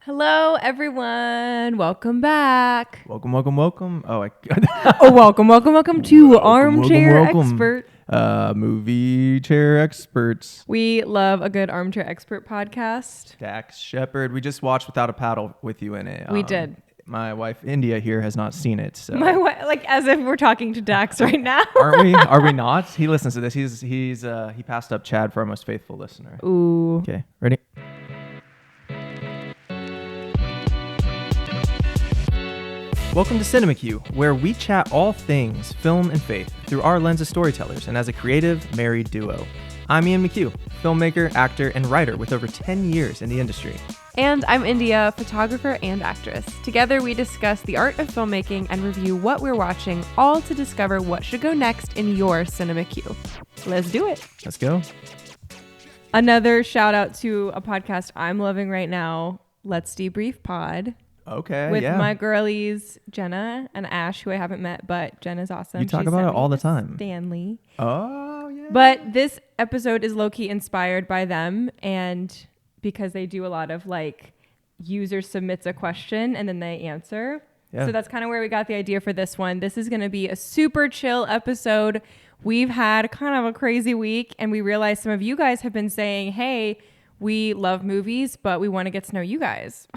Hello, everyone. Welcome back. Welcome. Oh, Welcome to Armchair Expert. Movie chair experts. We love a good Armchair Expert podcast. Dax Shepard. We just watched Without a Paddle with you in it. We did. My wife India here has not seen it, so Like as if we're talking to Dax right now. aren't we? Are we not? He listens to this. He passed up Chad for our most faithful listener. Ooh. Okay, ready? Welcome to Cinema Q, where we chat all things film and faith through our lens of storytellers and as a creative, married duo. I'm Ian McHugh, filmmaker, actor, and writer with over 10 years in the industry. And I'm India, photographer and actress. Together we discuss the art of filmmaking and review what we're watching, all to discover what should go next in your Cinema Q. Let's do it. Let's go. Another shout out to a podcast I'm loving right now, Let's Debrief Pod. Okay, With yeah. my girlies, Jenna and Ash, who I haven't met, but Jenna's awesome. You talk She about sent it me all the to time. Stanley. Oh, yeah. But this episode is low-key inspired by them, and because they do a lot of like user submits a question and then they answer. Yeah. So that's kind of where we got the idea for this one. This is going to be a super chill episode. We've had kind of a crazy week, and we realized some of you guys have been saying, hey, we love movies, but we want to get to know you guys.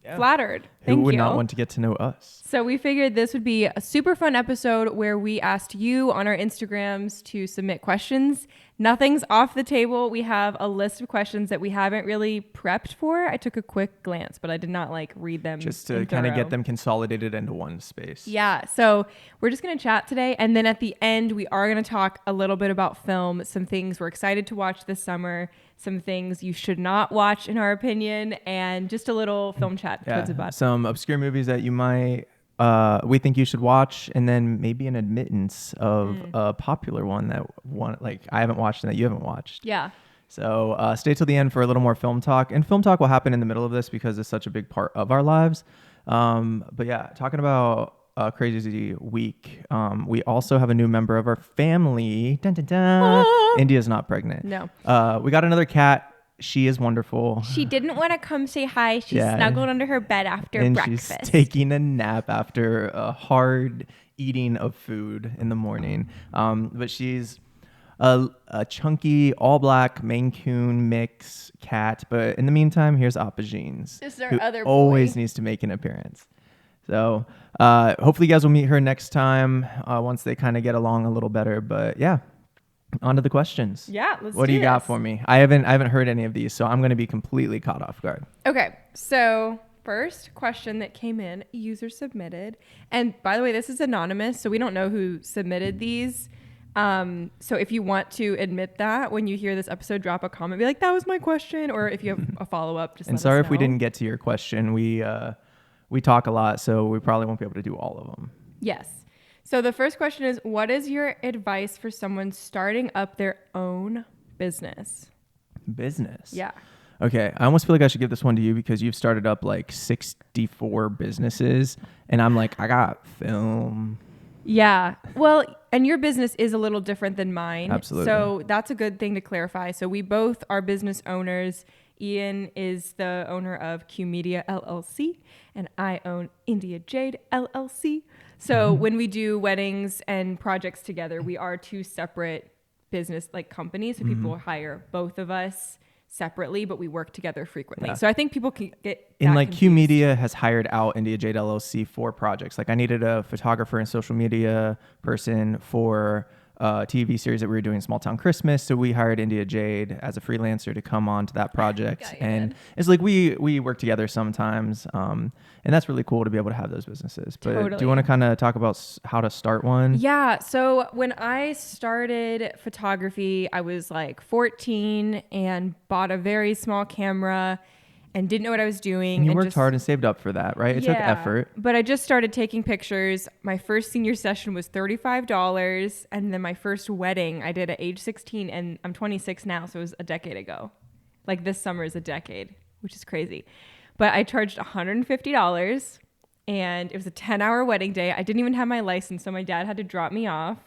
Yeah. Flattered. Who Thank would you. not want to get to know us? So we figured this would be a super fun episode where we asked you on our Instagrams to submit questions. Nothing's off the table. We have a list of questions that we haven't really prepped for. I took a quick glance, but I did not like read them. Just to kind of get them consolidated into one space. Yeah. So we're just going to chat today. And then at the end, we are going to talk a little bit about film, some things we're excited to watch this summer, some things you should not watch in our opinion, and just a little film chat towards the bottom. Some obscure movies that you might we think you should watch, and then maybe an admittance of a popular one that I haven't watched and that you haven't watched. Yeah. So stay till the end for a little more film talk, and film talk will happen in the middle of this because it's such a big part of our lives. But yeah, talking about crazy week, we also have a new member of our family. Dun, dun, dun. India's not pregnant. No. We got another cat. She is wonderful. She didn't want to come say hi. She snuggled under her bed after and breakfast. She's taking a nap after a hard eating of food in the morning. But she's a chunky, all-black Maine Coon mix cat. But in the meantime, here's Appa Jeans, This is our who other boy. always needs to make an appearance. So hopefully you guys will meet her next time once they kind of get along a little better. But yeah. On to the questions. Yeah, let's What do you got this. for me? I haven't heard any of these, so I'm going to be completely caught off guard. Okay, so first question that came in, user submitted. And by the way, this is anonymous, so we don't know who submitted these. So if you want to admit that when you hear this episode, drop a comment, be like, that was my question. Or if you have a follow-up, just And let sorry us if we know. didn't get to your question. We talk a lot, so we probably won't be able to do all of them. Yes. So the first question is, what is your advice for someone starting up their own business? Business. Yeah. Okay, I almost feel like I should give this one to you because you've started up like 64 businesses, and I'm like, I got film. Yeah. Well, and your business is a little different than mine. Absolutely. So that's a good thing to clarify. So we both are business owners. Ian is the owner of Q Media LLC, and I own India Jade LLC. So when we do weddings and projects together, we are two separate business like companies. So people hire both of us separately, but we work together frequently. Yeah. So I think people can get And that like Q confused. Media has hired out India Jade LLC for projects. Like I needed a photographer and social media person for a TV series that we were doing, Small Town Christmas. So we hired India Jade as a freelancer to come on to that project. Yeah, you And did. it's like we work together sometimes. And that's really cool to be able to have those businesses. But do Totally. you want to kind of talk about how to start one? Yeah. So when I started photography, I was like 14 and bought a very small camera and didn't know what I was doing. And you and worked just, hard and saved up for that, right? It took Yeah, effort. But I just started taking pictures. My first senior session was $35. And then my first wedding I did at age 16. And I'm 26 now. So it was a decade ago. Like this summer is a decade, which is crazy. But I charged $150. And it was a 10-hour wedding day. I didn't even have my license. So my dad had to drop me off.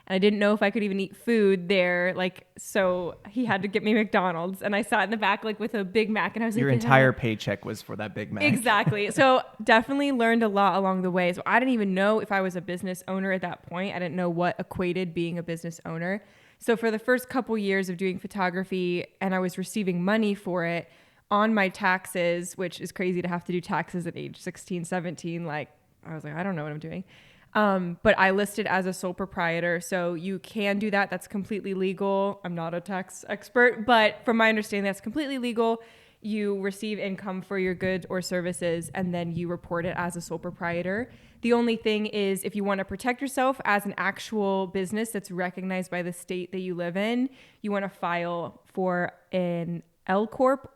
And I didn't know if I could even eat food there. Like, so he had to get me McDonald's. And I sat in the back, like, with a Big Mac. And I was Your like, entire paycheck was for that Big Mac. Exactly. So definitely learned a lot along the way. So I didn't even know if I was a business owner at that point. I didn't know what equated being a business owner. So for the first couple years of doing photography, and I was receiving money for it on my taxes, which is crazy to have to do taxes at age 16, 17. Like, I was like, I don't know what I'm doing. But I listed as a sole proprietor. So you can do that. That's completely legal. I'm not a tax expert, but from my understanding, that's completely legal. You receive income for your goods or services, and then you report it as a sole proprietor. The only thing is, if you want to protect yourself as an actual business that's recognized by the state that you live in, you want to file for an L Corp.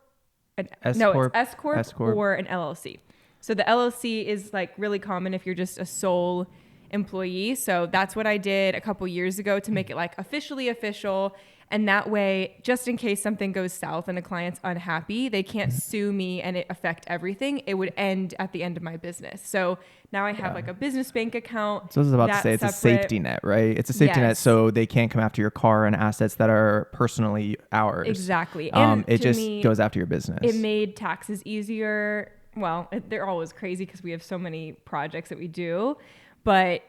It's S Corp or an LLC. So the LLC is like really common if you're just a sole employee. So that's what I did a couple years ago to make it like officially official. And that way, just in case something goes south and a client's unhappy, they can't sue me and it affect everything. It would end at the end of my business. So now I have like a business bank account. So I was about to say it's a safety net, right? It's a safety net so they can't come after your car and assets that are personally ours. Exactly. And it just goes after your business. It made taxes easier. Well, they're always crazy because we have so many projects that we do, but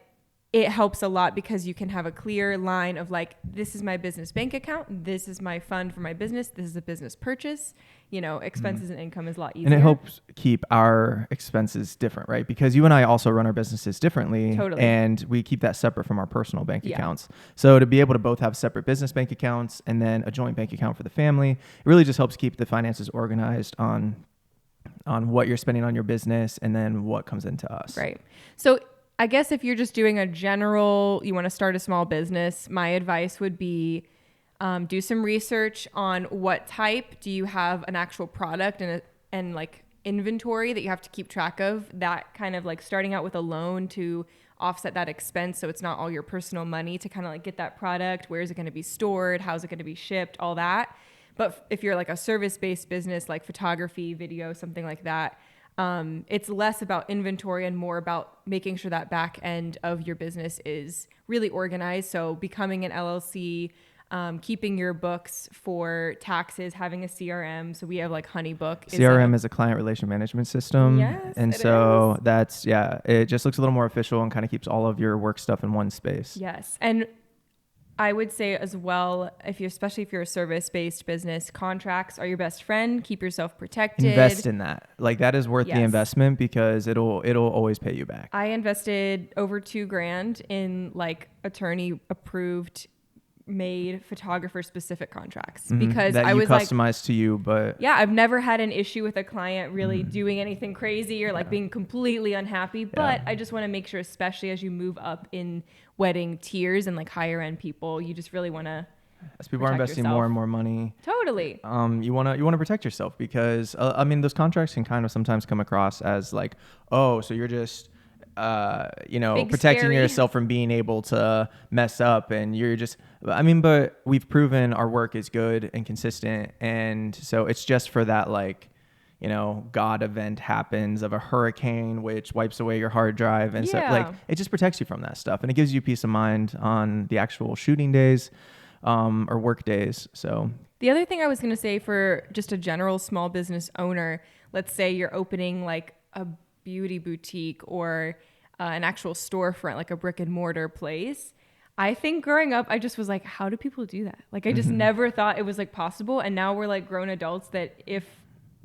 it helps a lot because you can have a clear line of like, this is my business bank account. This is my fund for my business. This is a business purchase. You know, expenses and income is a lot easier. And it helps keep our expenses different, right? Because you and I also run our businesses differently. Totally. And we keep that separate from our personal bank accounts. So to be able to both have separate business bank accounts and then a joint bank account for the family, it really just helps keep the finances organized on what you're spending on your business and then what comes into us. Right. So I guess if you're just doing a general, you want to start a small business, my advice would be do some research on what type. Do you have an actual product and like inventory that you have to keep track of? That kind of like starting out with a loan to offset that expense so it's not all your personal money to kind of like get that product. Where is it going to be stored? How is it going to be shipped? All that. But if you're like a service-based business like photography, video, something like that, it's less about inventory and more about making sure that back end of your business is really organized. So becoming an LLC, keeping your books for taxes, having a CRM. So we have like HoneyBook. CRM is a client relation management system. Yes, and so that's, it just looks a little more official and kind of keeps all of your work stuff in one space. Yes. And I would say as well, especially if you're a service-based business, contracts are your best friend. Keep yourself protected. Invest in that. Like that is worth the investment because it'll always pay you back. I invested over $2,000 in like attorney approved made photographer specific contracts because that I was customized to you, but I've never had an issue with a client really doing anything crazy or like being completely unhappy, but I just want to make sure, especially as you move up in wedding tiers and like higher end people, you just really want to, as people are investing more and more money, totally, you want to protect yourself because I mean those contracts can kind of sometimes come across as like, oh, so you're just Big, protecting scary. yourself from being able to mess up, and you're just, but we've proven our work is good and consistent, and so it's just for that like, God event happens of a hurricane which wipes away your hard drive, and so like it just protects you from that stuff, and it gives you peace of mind on the actual shooting days or work days. So the other thing I was going to say for just a general small business owner, let's say you're opening like a beauty boutique or an actual storefront, like a brick and mortar place. I think growing up, I just was like, how do people do that? Like, I just never thought it was like possible. And now we're like grown adults that if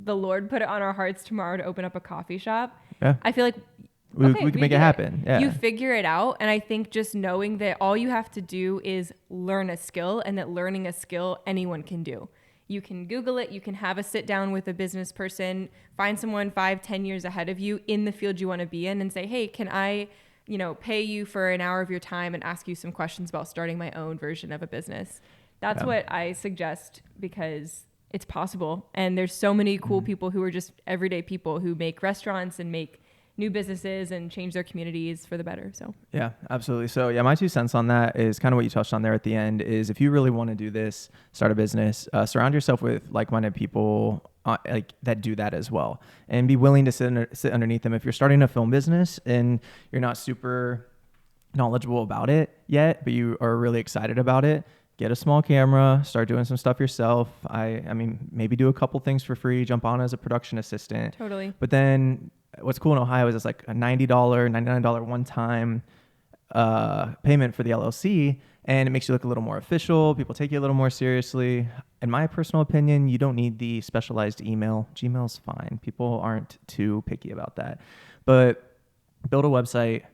the Lord put it on our hearts tomorrow to open up a coffee shop, I feel like we can make it happen. Yeah. You figure it out. And I think just knowing that all you have to do is learn a skill, and that learning a skill anyone can do. You can Google it. You can have a sit down with a business person, find someone 5-10 years ahead of you in the field you want to be in and say, hey, can I, pay you for an hour of your time and ask you some questions about starting my own version of a business? That's what I suggest because it's possible. And there's so many cool people who are just everyday people who make restaurants and make new businesses and change their communities for the better. So yeah, absolutely. So yeah, my 2 cents on that is kind of what you touched on there at the end is if you really want to do this, start a business, surround yourself with like-minded people like that do that as well, and be willing to sit underneath them. If you're starting a film business and you're not super knowledgeable about it yet, but you are really excited about it, get a small camera, start doing some stuff yourself. I mean, maybe do a couple things for free, jump on as a production assistant. Totally. But then what's cool in Ohio is it's like a $90, $99 one-time payment for the LLC, and it makes you look a little more official. People take you a little more seriously. In my personal opinion, you don't need the specialized email. Gmail's fine. People aren't too picky about that. But build a website,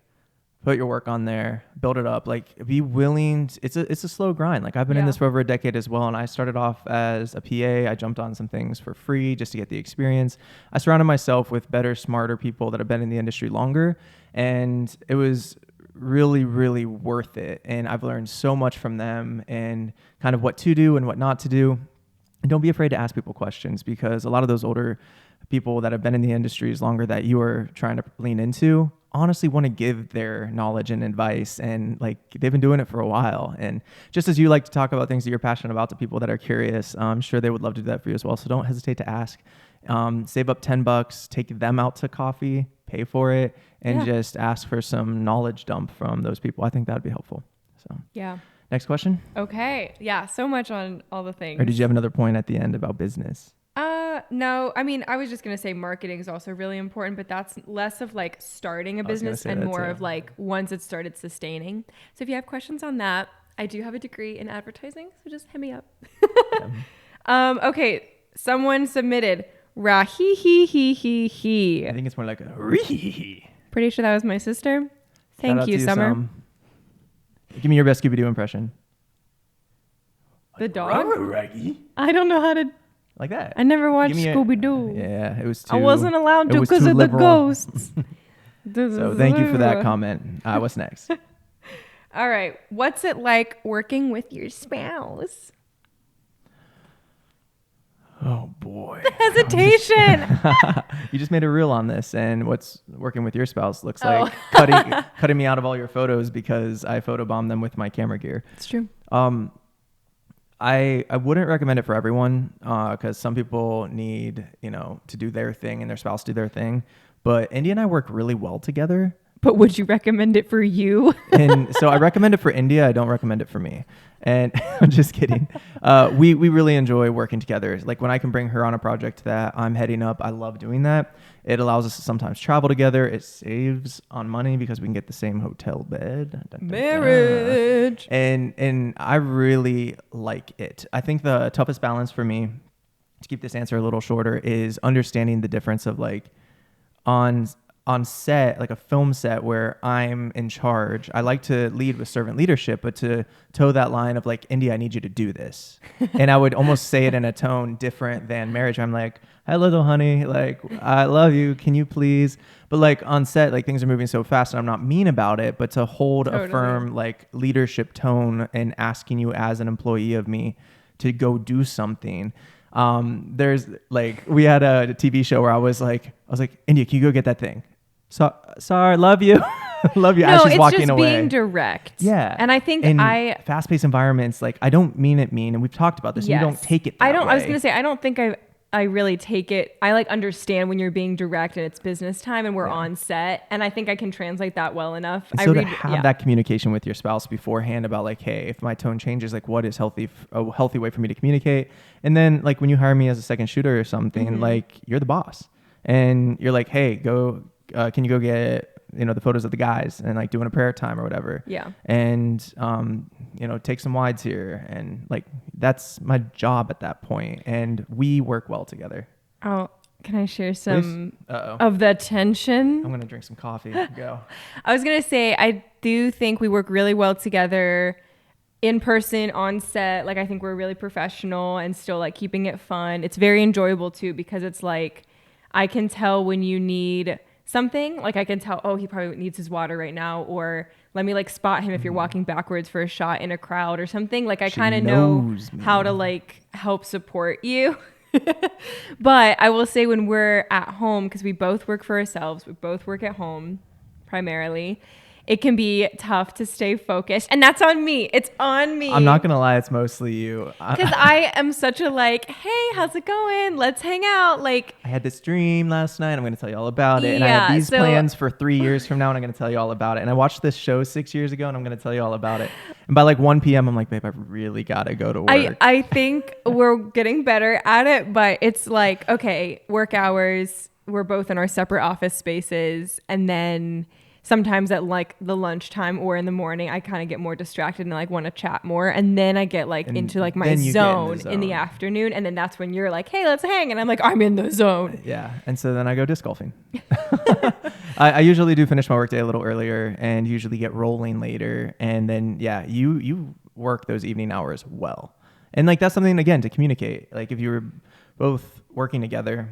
put your work on there, build it up. Like, be willing. It's a slow grind. Like, I've been in this for over a decade as well, and I started off as a PA. I jumped on some things for free just to get the experience. I surrounded myself with better, smarter people that have been in the industry longer, and it was really, really worth it. And I've learned so much from them and kind of what to do and what not to do. And don't be afraid to ask people questions, because a lot of those older people that have been in the industries longer that you are trying to lean into honestly want to give their knowledge and advice, and like, they've been doing it for a while. And just as you like to talk about things that you're passionate about to people that are curious, I'm sure they would love to do that for you as well. So don't hesitate to ask. Save up $10, take them out to coffee, pay for it, and just ask for some knowledge dump from those people. I think that would be helpful. So Yeah. next question. Okay. Yeah. So much on all the things. Or did you have another point at the end about business? No, I mean, I was just going to say marketing is also really important, but that's less of like starting a business and more of like once it's started sustaining. So if you have questions on that, I do have a degree in advertising, so just hit me up. Okay. Someone submitted Rahihihihi. I think it's more like a Ree. Pretty sure that was my sister. Thank you, Summer. Give me your best Scooby-Doo impression. The dog? Raggy. I don't know how to. Like that. I never watched Give me Scooby-Doo. Yeah, it was too. I wasn't allowed to it was because too of the liberal. ghosts. So thank you for that comment. What's next? All right. What's it like working with your spouse? Oh boy. Hesitation. You just made a reel on this, and what's working with your spouse looks like cutting me out of all your photos because I photobombed them with my camera gear. It's true. I wouldn't recommend it for everyone, because some people need, to do their thing and their spouse do their thing. But India and I work really well together. But would you recommend it for you? And so I recommend it for India. I don't recommend it for me. And I'm just kidding. We really enjoy working together. Like, when I can bring her on a project that I'm heading up, I love doing that. It allows us to sometimes travel together. It saves on money because we can get the same hotel bed. Dun, dun, Marriage. dun. And I really like it. I think the toughest balance for me, to keep this answer a little shorter, is understanding the difference of like on set, like a film set where I'm in charge. I like to lead with servant leadership, but to toe that line of like, India, I need you to do this. And I would almost say it in a tone different than marriage. I'm like, hi, little honey, like, I love you. Can you please? But like on set, like, things are moving so fast, and I'm not mean about it, but to hold a firm like leadership tone and asking you as an employee of me to go do something. There's like, we had a TV show where I was like, India, can you go get that thing? So sorry, love you. Love you. No, as she's it's walking just away. being direct. Yeah. And I think in fast-paced environments, like, I don't mean it mean, and we've talked about this. Yes. You don't take it that I was way. going to say, I don't think I really take it. I like understand when you're being direct and it's business time and we're on set. And I think I can translate that well enough. And so to have that communication with your spouse beforehand about like, hey, if my tone changes, like, what is a healthy way for me to communicate? And then like, when you hire me as a second shooter or something, like, you're the boss and you're like, hey, can you go get, the photos of the guys and like doing a prayer time or whatever. Yeah. And, take some wides here. And like, that's my job at that point. And we work well together. Oh, can I share some Uh-oh. of the tension? I'm going to drink some coffee. Go. I was going to say, I do think we work really well together in person, on set. Like, I think we're really professional and still like keeping it fun. It's very enjoyable too, because it's like, I can tell when you need something. Like, I can tell, oh, he probably needs his water right now, or let me like spot him if you're walking backwards for a shot in a crowd or something. Like, I kind of know how to like help support you. But I will say, when we're at home, because we both work for ourselves, we both work at home primarily, it can be tough to stay focused. And that's on me. It's on me. I'm not going to lie. It's mostly you. Because I am such a like, hey, how's it going? Let's hang out. Like, I had this dream last night. I'm going to tell you all about it. And I Yeah, have these so- plans for 3 years from now, and I'm going to tell you all about it. And I watched this show 6 years ago, and I'm going to tell you all about it. And by like 1 p.m., I'm like, babe, I really got to go to work. I think we're getting better at it, but it's like, okay, work hours, we're both in our separate office spaces. And then sometimes at like the lunchtime or in the morning, I kind of get more distracted and like want to chat more. And then I get like And into like my then you get in the zone in the zone. afternoon. And then that's when you're like, hey, let's hang. And I'm like, I'm in the zone. Yeah. And so then I go disc golfing. I usually do finish my workday a little earlier and usually get rolling later. And then, yeah, you work those evening hours well. And like, that's something, again, to communicate. Like if you were both working together,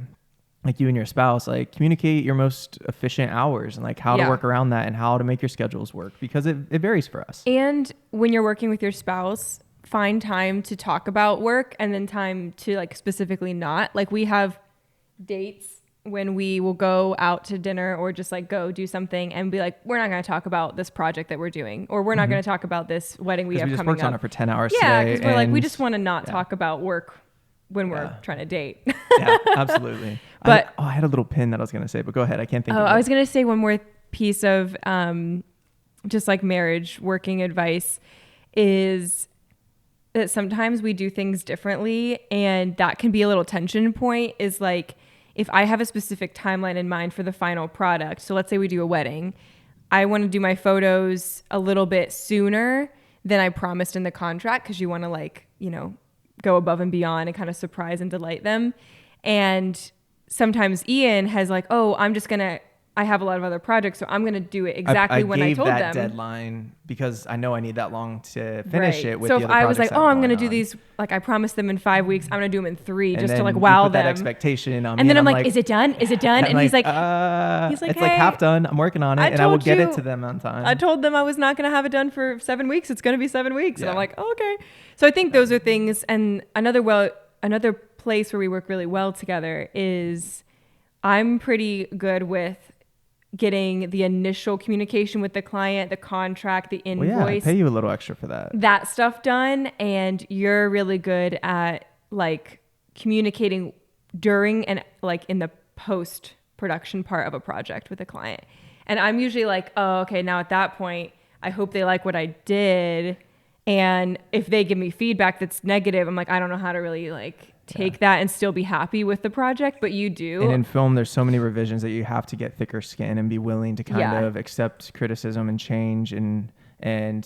like you and your spouse, like communicate your most efficient hours and like how to Yeah. work around that and how to make your schedules work, because it varies for us. And when you're working with your spouse, find time to talk about work and then time to like specifically not. Like we have dates when we will go out to dinner or just like go do something and be like, we're not going to talk about this project that we're doing, or we're not going to talk about this wedding we 'Cause have we just coming worked up. on it for 10 hours Yeah, today. because we're like, we and- just want to not yeah. talk about work when we're Yeah. trying to date. Yeah, absolutely. But- I had a little pin that I was going to say, but go ahead. I can't think Oh, of it. I was going to say one more piece of just like marriage working advice is that sometimes we do things differently, and that can be a little tension point. Is like, if I have a specific timeline in mind for the final product, so let's say we do a wedding, I want to do my photos a little bit sooner than I promised in the contract, because you want to like, you know, go above and beyond and kind of surprise and delight them. And sometimes Ian has like, oh, I have a lot of other projects, so I'm going to do it exactly when I gave told that them. deadline because I know I need that long to finish Right. it with so the if other I was like, projects oh, I have I'm going to going do on. these, like I promised them in 5 weeks, I'm going to do them in 3 And just to then like you wow put that them. expectation on me, And then I'm I'm like, is it done? Is it done? I'm And he's like, it's like, like half "Hey, done. I'm working on it, I and I will told get it you- to them on time. I told them I was not going to have it done for 7 weeks. It's going to be 7 weeks. And Yeah. I'm like, oh, okay. So I think those are things. And another place where we work really well together is I'm pretty good with getting the initial communication with the client, the contract, the Well, yeah, I invoice, pay you a little extra for that. that stuff done. And you're really good at like communicating during and like in the post production part of a project with a client. And I'm usually like, oh, okay, now at that point, I hope they like what I did. And if they give me feedback that's negative, I'm like, I don't know how to really like take that and still be happy with the project, but you do. And in film, there's so many revisions that you have to get thicker skin and be willing to kind Yeah. of accept criticism and change. And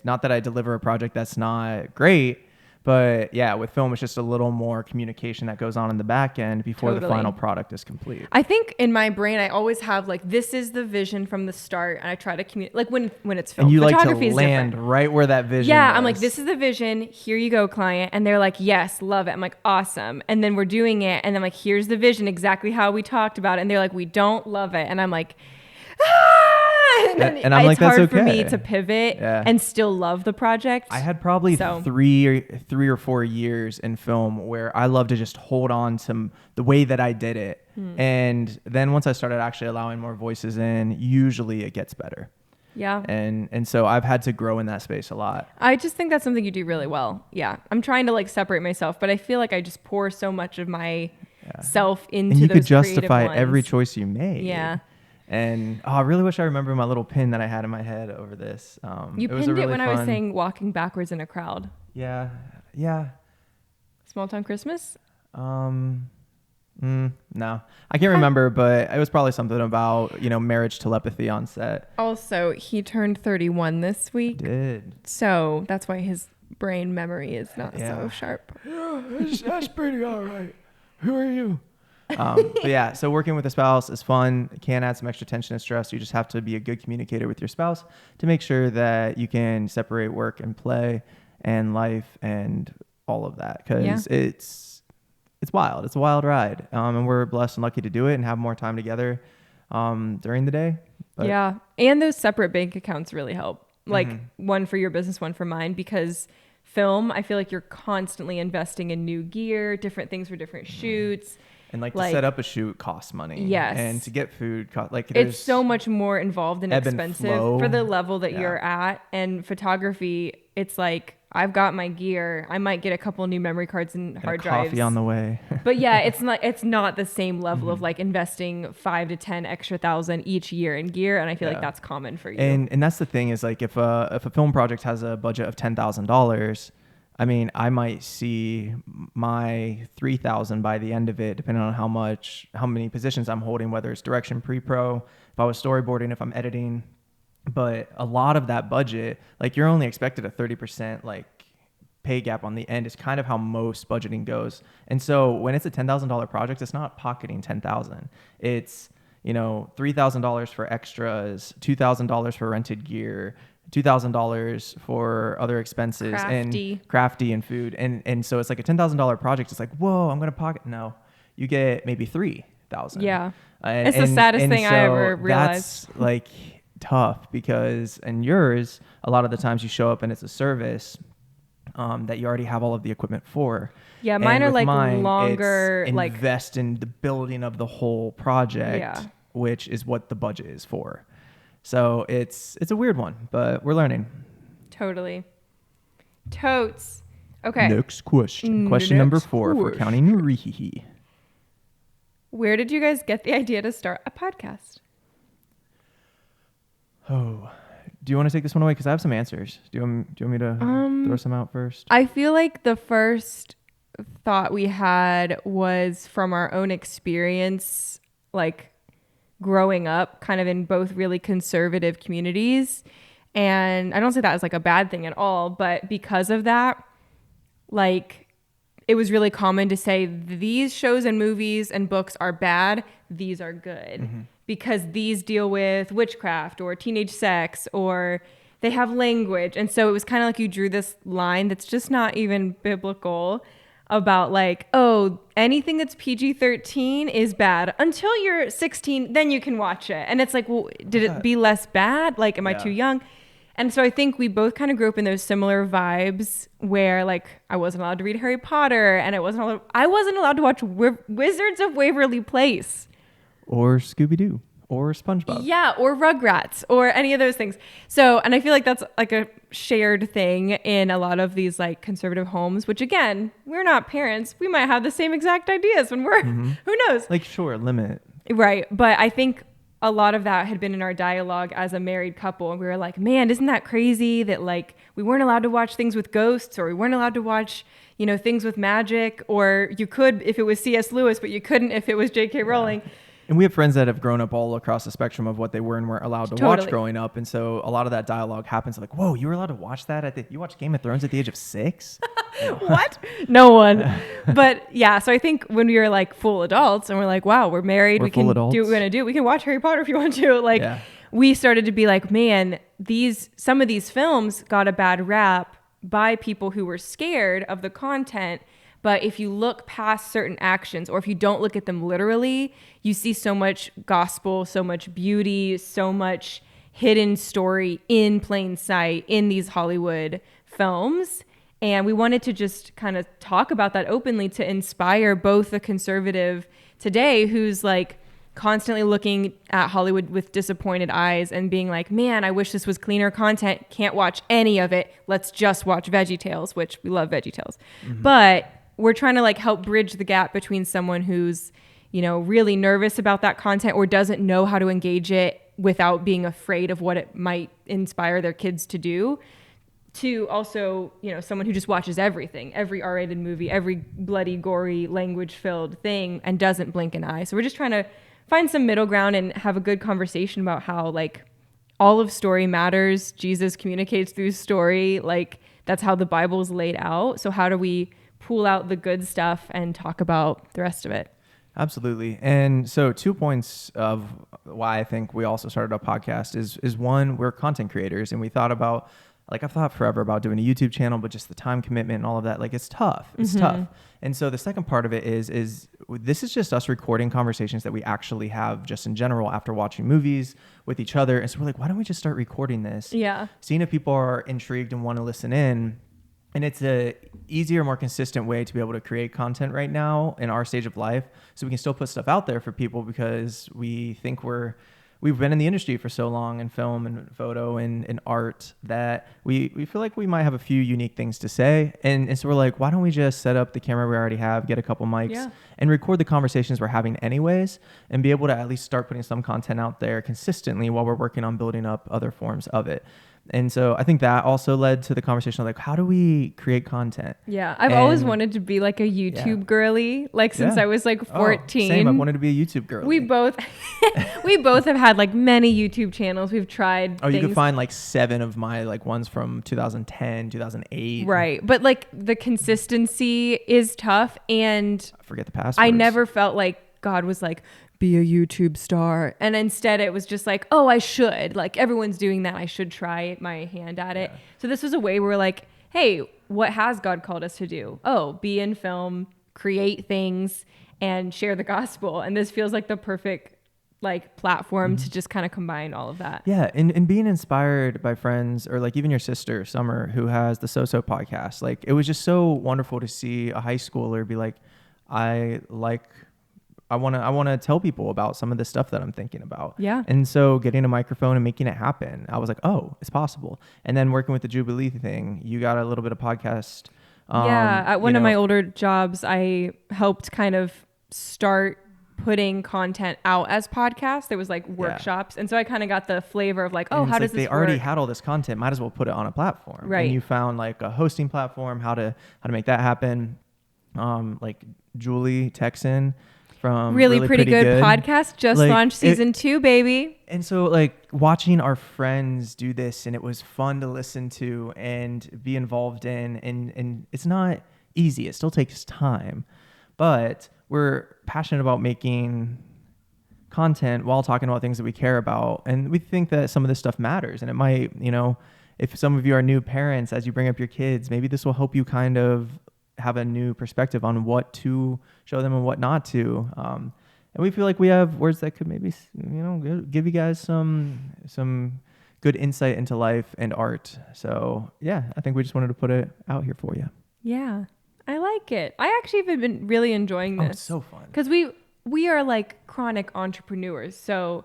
not that I deliver a project that's not great, but yeah, with film, it's just a little more communication that goes on in the back end before the Totally. final product is complete. I think in my brain, I always have like, this is the vision from the start. And I try to communicate, like when it's film. And you like to Photography is land different. right where that vision Yeah, was. I'm like, this is the vision. Here you go, client. And they're like, yes, love it. I'm like, awesome. And then we're doing it. And I'm like, here's the vision, exactly how we talked about it. And they're like, we don't love it. And I'm like, ah! And then And I'm it's like, that's hard for me okay. to pivot Yeah. and still love the project. I had probably So- three or 4 years in film where I love to just hold on to the way that I did it. And then once I started actually allowing more voices in, usually it gets better. Yeah. And so I've had to grow in that space a lot. I just think that's something you do really well. Yeah. I'm trying to like separate myself, but I feel like I just pour so much of my self into And you those could justify creative every ones. choice you made. Yeah. And I really wish I remember my little pin that I had in my head over this. You was a pinned it really when I was fun- saying walking backwards in a crowd. Yeah. Small town Christmas? No, I can't remember, but it was probably something about, marriage telepathy on set. Also, he turned 31 this week. Did. So that's why his brain memory is not Yeah. so sharp. That's pretty all right. Who are you? But yeah, so working with a spouse is fun. It can add some extra tension and stress. You just have to be a good communicator with your spouse to make sure that you can separate work and play and life and all of that, because it's wild. It's a wild ride. And we're blessed and lucky to do it and have more time together during the day. But Yeah. And those separate bank accounts really help. Like one for your business, one for mine, because film, I feel like you're constantly investing in new gear, different things for different shoots. And like to set up a shoot costs money. Yes. And to get food, it's so much more involved and expensive for the level that you're at. And photography, it's like, I've got my gear. I might get a couple new memory cards and hard drives. Coffee on the way. But yeah, it's not the same level of like investing 5 to 10 extra thousand each year in gear. And I feel like that's common for you. And that's the thing is like if a film project has a budget of $10,000, I mean, I might see my 3,000 by the end of it, depending on how many positions I'm holding, whether it's direction, pre-pro, if I was storyboarding, if I'm editing. But a lot of that budget, like you're only expected a 30% like pay gap on the end is kind of how most budgeting goes. And so when it's a $10,000 project, it's not pocketing 10,000. It's, $3,000 for extras, $2,000 for rented gear, $2,000 for other expenses and crafty and food. And so it's like a $10,000 project. It's like, whoa, I'm going to pocket. No, you get maybe 3,000. Yeah. It's the saddest thing I ever realized. That's like tough because in yours, a lot of the times you show up and it's a service that you already have all of the equipment for. Yeah. Mine are like longer, like invest in the building of the whole project, which is what the budget is for. So it's a weird one, but we're learning. Totally. Totes. Okay. Next question. Question number 4 for County Nurihihi. Where did you guys get the idea to start a podcast? Oh, do you want to take this one away? Because I have some answers. Do you want me to throw some out first? I feel like the first thought we had was from our own experience, like growing up kind of in both really conservative communities. And I don't say that as like a bad thing at all, but because of that, like it was really common to say these shows and movies and books are bad, these are good. Mm-hmm. Because these deal with witchcraft or teenage sex or they have language. And so it was kind of like you drew this line that's just not even biblical about like, oh, anything that's PG-13 is bad until you're 16, then you can watch it. And it's like, well, did it be less bad? Like, am I too young? And so I think we both kind of grew up in those similar vibes where like I wasn't allowed to read Harry Potter and I wasn't allowed to watch Wizards of Waverly Place. Or Scooby-Doo. Or SpongeBob. Yeah, or Rugrats, or any of those things. So, and I feel like that's like a shared thing in a lot of these like conservative homes, which again, we're not parents. We might have the same exact ideas when we're, who knows? Like, sure, limit. Right. But I think a lot of that had been in our dialogue as a married couple. And we were like, man, isn't that crazy that like we weren't allowed to watch things with ghosts or we weren't allowed to watch, things with magic, or you could if it was C.S. Lewis, but you couldn't if it was J.K. Rowling. And we have friends that have grown up all across the spectrum of what they were and weren't allowed to watch growing up. And so a lot of that dialogue happens like, whoa, you were allowed to watch that? You watched Game of Thrones at the age of 6? What? No one. But yeah, so I think when we were like full adults and we're like, wow, we're married. We can do what we're going to do. We can watch Harry Potter if you want to. We started to be like, man, some of these films got a bad rap by people who were scared of the content. But if you look past certain actions or if you don't look at them literally, you see so much gospel, so much beauty, so much hidden story in plain sight in these Hollywood films. And we wanted to just kind of talk about that openly to inspire both the conservative today who's like constantly looking at Hollywood with disappointed eyes and being like, man, I wish this was cleaner content. Can't watch any of it. Let's just watch VeggieTales, which we love VeggieTales. Mm-hmm. But we're trying to like help bridge the gap between someone who's, really nervous about that content or doesn't know how to engage it without being afraid of what it might inspire their kids to do, to also, someone who just watches everything, every R-rated movie, every bloody, gory, language-filled thing and doesn't blink an eye. So we're just trying to find some middle ground and have a good conversation about how like all of story matters. Jesus communicates through story. Like that's how the Bible's laid out. So how do we pull out the good stuff and talk about the rest of it? Absolutely. And so 2 points of why I think we also started a podcast is one, we're content creators and we thought about, like I've thought forever about doing a YouTube channel, but just the time commitment and all of that, like it's tough. It's tough. And so the second part of it is this is just us recording conversations that we actually have just in general after watching movies with each other. And so we're like, why don't we just start recording this? Yeah. Seeing if people are intrigued and want to listen in. And it's a easier, more consistent way to be able to create content right now in our stage of life. So we can still put stuff out there for people because we think we've been in the industry for so long in film and photo and art that we feel like we might have a few unique things to say. And so we're like, why don't we just set up the camera we already have, get a couple mics and record the conversations we're having anyways, and be able to at least start putting some content out there consistently while we're working on building up other forms of it. And so I think that also led to the conversation of like, how do we create content? Yeah. I've always wanted to be like a YouTube girly, like since I was like 14. Same. I wanted to be a YouTube girly. We both have had like many YouTube channels. We've tried you could find like 7 of my like ones from 2010, 2008. Right. But like the consistency is tough, and I forget the passwords. I never felt like God was like, be a YouTube star. And instead it was just like, oh, I should. Like everyone's doing that. I should try my hand at it. So this was a way where we're like, hey, what has God called us to do? Oh, be in film, create things, and share the gospel. And this feels like the perfect like platform to just kind of combine all of that. Yeah. And being inspired by friends, or like even your sister, Summer, who has the So podcast. Like it was just so wonderful to see a high schooler be like, I want to tell people about some of the stuff that I'm thinking about. Yeah. And so getting a microphone and making it happen, I was like, oh, it's possible. And then working with the Jubilee thing, you got a little bit of podcast. At one of my older jobs, I helped kind of start putting content out as podcasts. There was like workshops. And so I kind of got the flavor of like, oh, how does this they work? already had all this content. Might as well put it on a platform. Right. And you found like a hosting platform, how to make that happen. Like Julie Texan, from really pretty good podcast, just like, launched season 2, baby. And so like watching our friends do this, and it was fun to listen to and be involved in, and it's not easy. It still takes time, but we're passionate about making content while talking about things that we care about. And we think that some of this stuff matters, and it might, if some of you are new parents, as you bring up your kids, maybe this will help you kind of have a new perspective on what to show them and what not to. And we feel like we have words that could maybe, give you guys some good insight into life and art. So yeah, I think we just wanted to put it out here for you. Yeah, I like it. I actually have been really enjoying this. Oh, it's so fun. Because we are like chronic entrepreneurs. So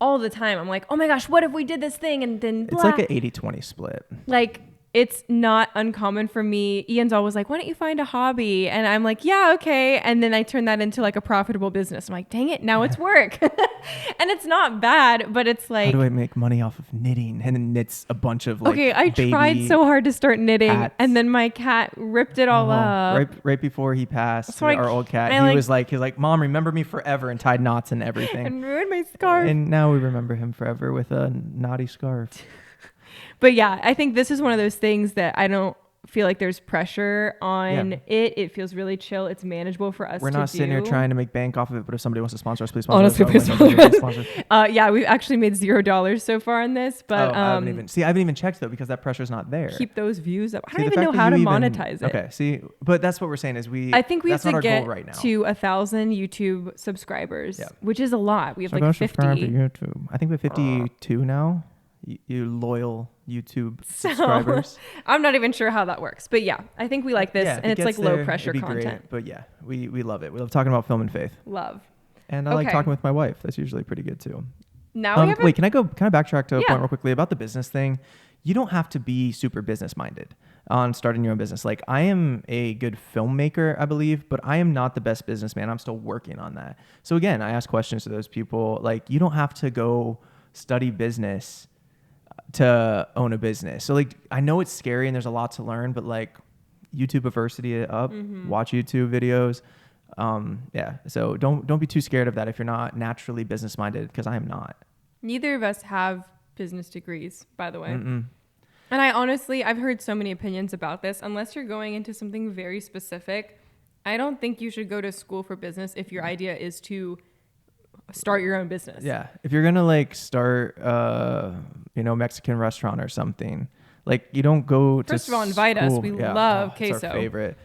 all the time I'm like, oh my gosh, what if we did this thing? And then blah. It's like an 80-20 split. Like, it's not uncommon for me. Ian's always like, why don't you find a hobby? And I'm like, yeah, okay. And then I turn that into like a profitable business. I'm like, dang it, now it's work. And it's not bad, but it's like, how do I make money off of knitting? And then knits a bunch of like, okay, I tried so hard to start knitting hats. And then my cat ripped it all up. Right before he passed, so our old cat, he was like, Mom, remember me forever, and tied knots and everything. And ruined my scarf. And now we remember him forever with a knotty scarf. But yeah, I think this is one of those things that I don't feel like there's pressure on it. It feels really chill. It's manageable for us. We're not sitting here trying to make bank off of it, but if somebody wants to sponsor us, please sponsor us. Honestly, please sponsor us. Yeah, we've actually made $0 so far on this, but I haven't even checked though, because that pressure's not there. Keep those views up. I don't even know how to monetize it. Okay, see, but that's what we're saying is I think we have to get right to 1,000 YouTube subscribers, which is a lot. We have like 50. YouTube. I think we have 52 now. You loyal YouTube subscribers. I'm not even sure how that works, but yeah, I think we like this, and it's like low pressure content. Great. But yeah, we love it. We love talking about film and faith. Love. And I like talking with my wife. That's usually pretty good too. Now we have can I backtrack to a point real quickly about the business thing? You don't have to be super business minded on starting your own business. Like, I am a good filmmaker, I believe, but I am not the best businessman. I'm still working on that. So again, I ask questions to those people. Like, you don't have to go study business to own a business. So like, I know it's scary and there's a lot to learn, but like, YouTube University it up, watch YouTube videos. So don't be too scared of that if you're not naturally business minded, because I am not. Neither of us have business degrees, by the way. And I've heard so many opinions about this. Unless you're going into something very specific, I don't think you should go to school for business if your idea is to start your own business. Yeah. If you're going to like start, Mexican restaurant or something, like, you don't go to First of all, invite us. We love queso. It's our favorite.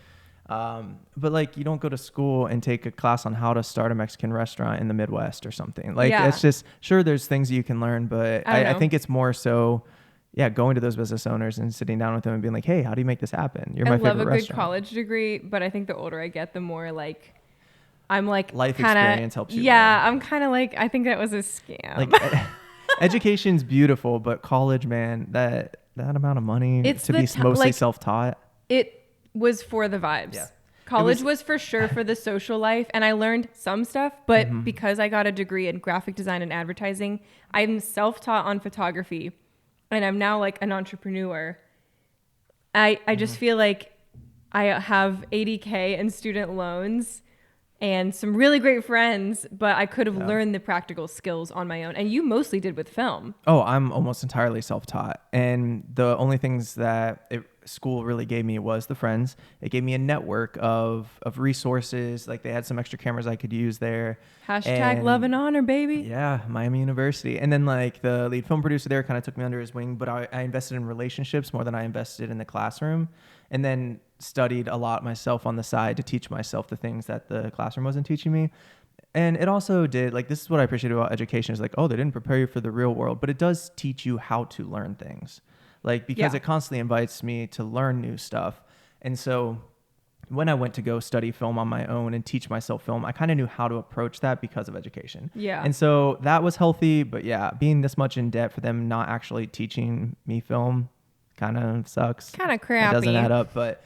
But like, you don't go to school and take a class on how to start a Mexican restaurant in the Midwest or something. Like, it's just, sure, there's things you can learn, but I think it's more so yeah, going to those business owners and sitting down with them and being like, hey, how do you make this happen? You're I my love favorite a good restaurant. college degree, but I think the older I get, the more like I'm like Life kinda, experience helps you yeah, learn. I'm kind of like, I think that was a scam. Like education's beautiful, but college, man, that amount of money It's to the be ti- mostly like- self-taught. It was for the vibes. Yeah. College It was for sure for the social life, and I learned some stuff, but Mm-hmm. because I got a degree in graphic design and advertising, I'm self-taught on photography, and I'm now like an entrepreneur. I Mm-hmm. just feel like I have 80K in student loans and some really great friends, but I could have learned the practical skills on my own. And you mostly did with film. Oh, I'm almost entirely self-taught. And the only things that school really gave me was the friends. It gave me a network of resources. Like they had some extra cameras I could use there. Hashtag love and honor, baby. Yeah, Miami University. And then like the lead film producer there kind of took me under his wing, but I invested in relationships more than I invested in the classroom. And then studied a lot myself on the side to teach myself the things that the classroom wasn't teaching me. And it also did, like, this is what I appreciate about education is like, oh, they didn't prepare you for the real world, but it does teach you how to learn things. Like, because Yeah. it constantly invites me to learn new stuff. And so when I went to go study film on my own and teach myself film, I kind of knew how to approach that because of education. Yeah. And so that was healthy. But yeah, being this much in debt for them not actually teaching me film kind of sucks. Kind of It crappy. doesn't add up, but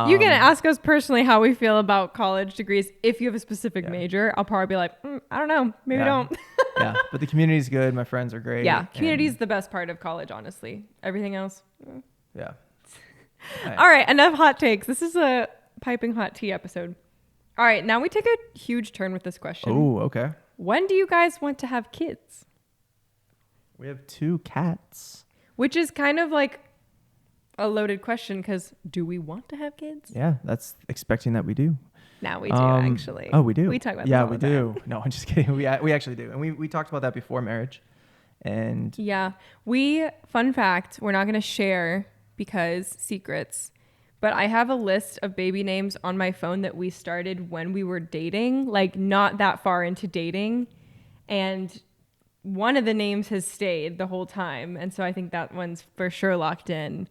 You can ask us personally how we feel about college degrees. If you have a specific major, I'll probably be like, I don't know, maybe Yeah. don't. yeah, but the community's good. My friends are great. Yeah, community is and- the best part of college, honestly. Everything else. Yeah. All right, enough hot takes. This is a piping hot tea episode. All right, now we take a huge turn with this question. Oh, okay. When do you guys want to have kids? We have 2 cats. Which is kind of like a loaded question because do we want to have kids? Yeah, that's expecting that we do. Now we do, actually. Oh, we do. We talk about this yeah, all we the time. do. No, I'm just kidding. We actually do, and we talked about that before marriage, and Yeah. Fun fact, we're not going to share because secrets, but I have a list of baby names on my phone that we started when we were dating, like not that far into dating. And one of the names has stayed the whole time. And so I think that one's for sure locked in.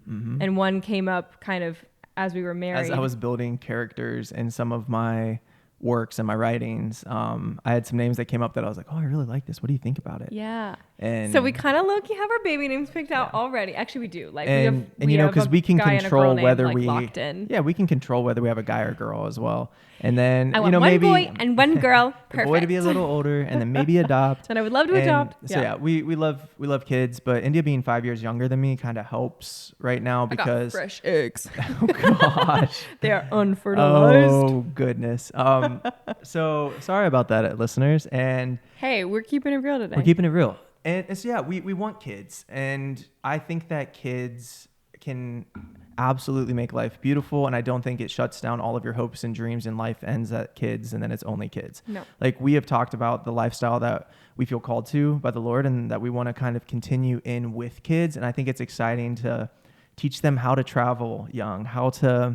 And one came up kind of as we were married. as I was building characters in some of my works and my writings, I had some names that came up that I was like, oh, I really like this. What do you think about it? Yeah. And So we kind of low-key have our baby names picked out already. Actually, we do. Like and we you know, have because a we can guy and a control girl named, whether like, we locked in. yeah, we can control whether we have a guy or girl as well. And then I you want know, one maybe boy and one girl. the Perfect. boy to be a little older and then maybe adopt. And I would love to And adopt. So yeah, we love kids, but India being 5 years younger than me kind of helps right now I got because fresh eggs. oh gosh. They are unfertilized. Oh goodness. So sorry about that, listeners, and Hey, we're keeping it real today. we're keeping it real. And so yeah, we want kids, and I think that kids can absolutely make life beautiful, and I don't think it shuts down all of your hopes and dreams and life ends at kids and then it's only kids. No. Like we have talked about the lifestyle that we feel called to by the Lord and that we want to kind of continue in with kids, and I think it's exciting to teach them how to travel young, how to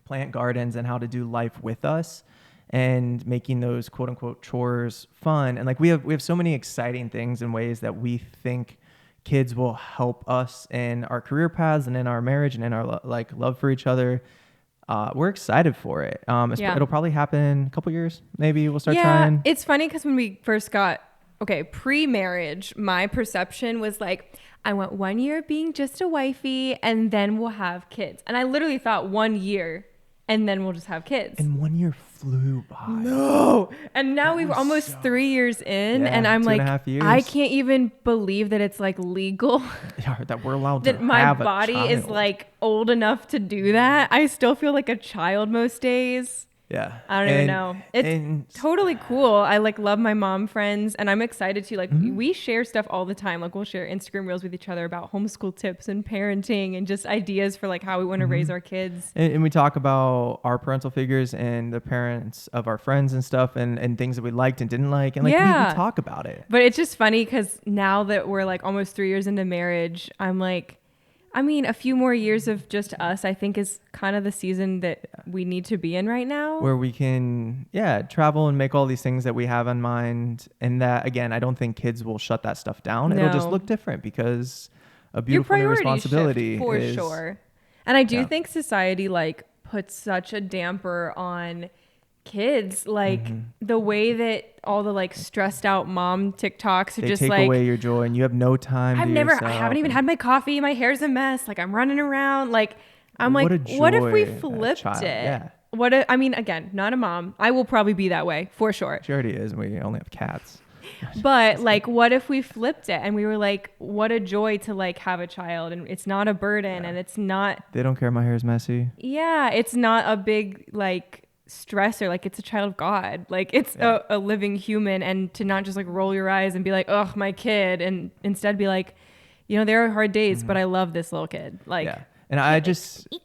plant gardens, and how to do life with us, and making those quote unquote chores fun. And like we have so many exciting things and ways that we think kids will help us in our career paths and in our marriage and in our like love for each other. We're excited for it. Yeah. It'll probably happen in a couple years. Maybe we'll start yeah, trying. it's funny because when we first got pre-marriage, my perception was like, I want 1 year being just a wifey, and then we'll have kids. And I literally thought 1 year, and then we'll just have kids. And 1 year flew by. No. And now we're almost 3 years in, Yeah, and I'm 2.5 like, years. I can't even believe that it's like legal. Yeah, that we're allowed that to my have body a is child. like old enough to do that. I still feel like a child most days. Yeah. I don't even know. It's and totally cool. I like love my mom friends, and I'm excited to like Mm-hmm. we share stuff all the time. Like we'll share Instagram reels with each other about homeschool tips and parenting and just ideas for like how we want to Mm-hmm. raise our kids. And we talk about our parental figures and the parents of our friends and stuff and things that we liked and didn't like. And like Yeah. we talk about it. But it's just funny because now that we're like almost 3 years into marriage, I'm like, I mean, a few more years of just us, I think is kind of the season that we need to be in right now. Where we can, travel and make all these things that we have in mind. And that, again, I don't think kids will shut that stuff down. It'll just No. look different because a beautiful new priorities responsibility shift for is, sure. And I do Yeah. think society like puts such a damper on kids, like Mm-hmm. the way that all the like stressed out mom TikToks are They just take like, away your joy, and you have no time to I yourself. haven't even and had my coffee. My hair's a mess. Like I'm running around. Like I'm what like, a what if we joy as a flipped child. it? Yeah. What if, I mean, again, not a mom. I will probably be that way for sure. She already is. We only have cats. But like, what if we flipped it and we were like, what a joy to like have a child, and it's not a burden, Yeah. and it's not, They don't care. My hair is messy. yeah, it's not a big like stressor. Like it's a child of God. Like it's Yeah. a living human, and to not just like roll your eyes and be like, oh, my kid, and instead be like, you know, there are hard days, but I love this little kid. Like, Yeah. And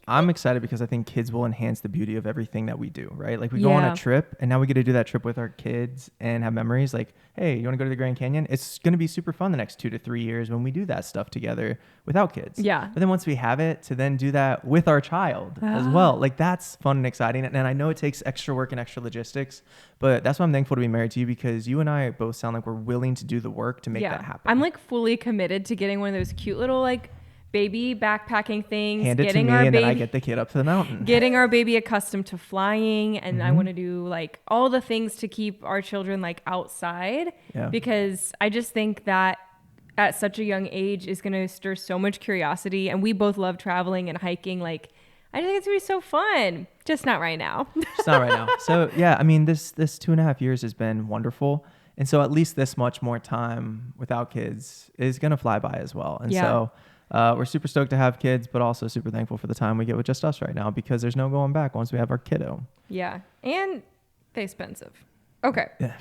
I'm excited because I think kids will enhance the beauty of everything that we do, right? Like we go on Yeah. a trip and now we get to do that trip with our kids and have memories like, hey, you want to go to the Grand Canyon? It's going to be super fun the next 2 to 3 years when we do that stuff together without kids. Yeah. But then once we have it, to then do that with our child as Ah. well. Like that's fun and exciting. And I know it takes extra work and extra logistics, but that's why I'm thankful to be married to you, because you and I both sound like we're willing to do the work to make that happen. I'm like fully committed to getting one of those cute little like baby backpacking things. Hand it to getting me our and baby, then I get the kid up to the mountain. getting our baby accustomed to flying, and I Mhm. want to do like all the things to keep our children like outside, Yeah. because I just think that at such a young age is going to stir so much curiosity, and we both love traveling and hiking. Like I just think it's going to be so fun, just not right now. It's not right now. So yeah, I mean, this 2.5 years has been wonderful, and so at least this much more time without kids is gonna fly by as well. And Yeah. so we're super stoked to have kids, but also super thankful for the time we get with just us right now, because there's no going back once we have our kiddo. Yeah, and they're expensive. Okay. Yeah.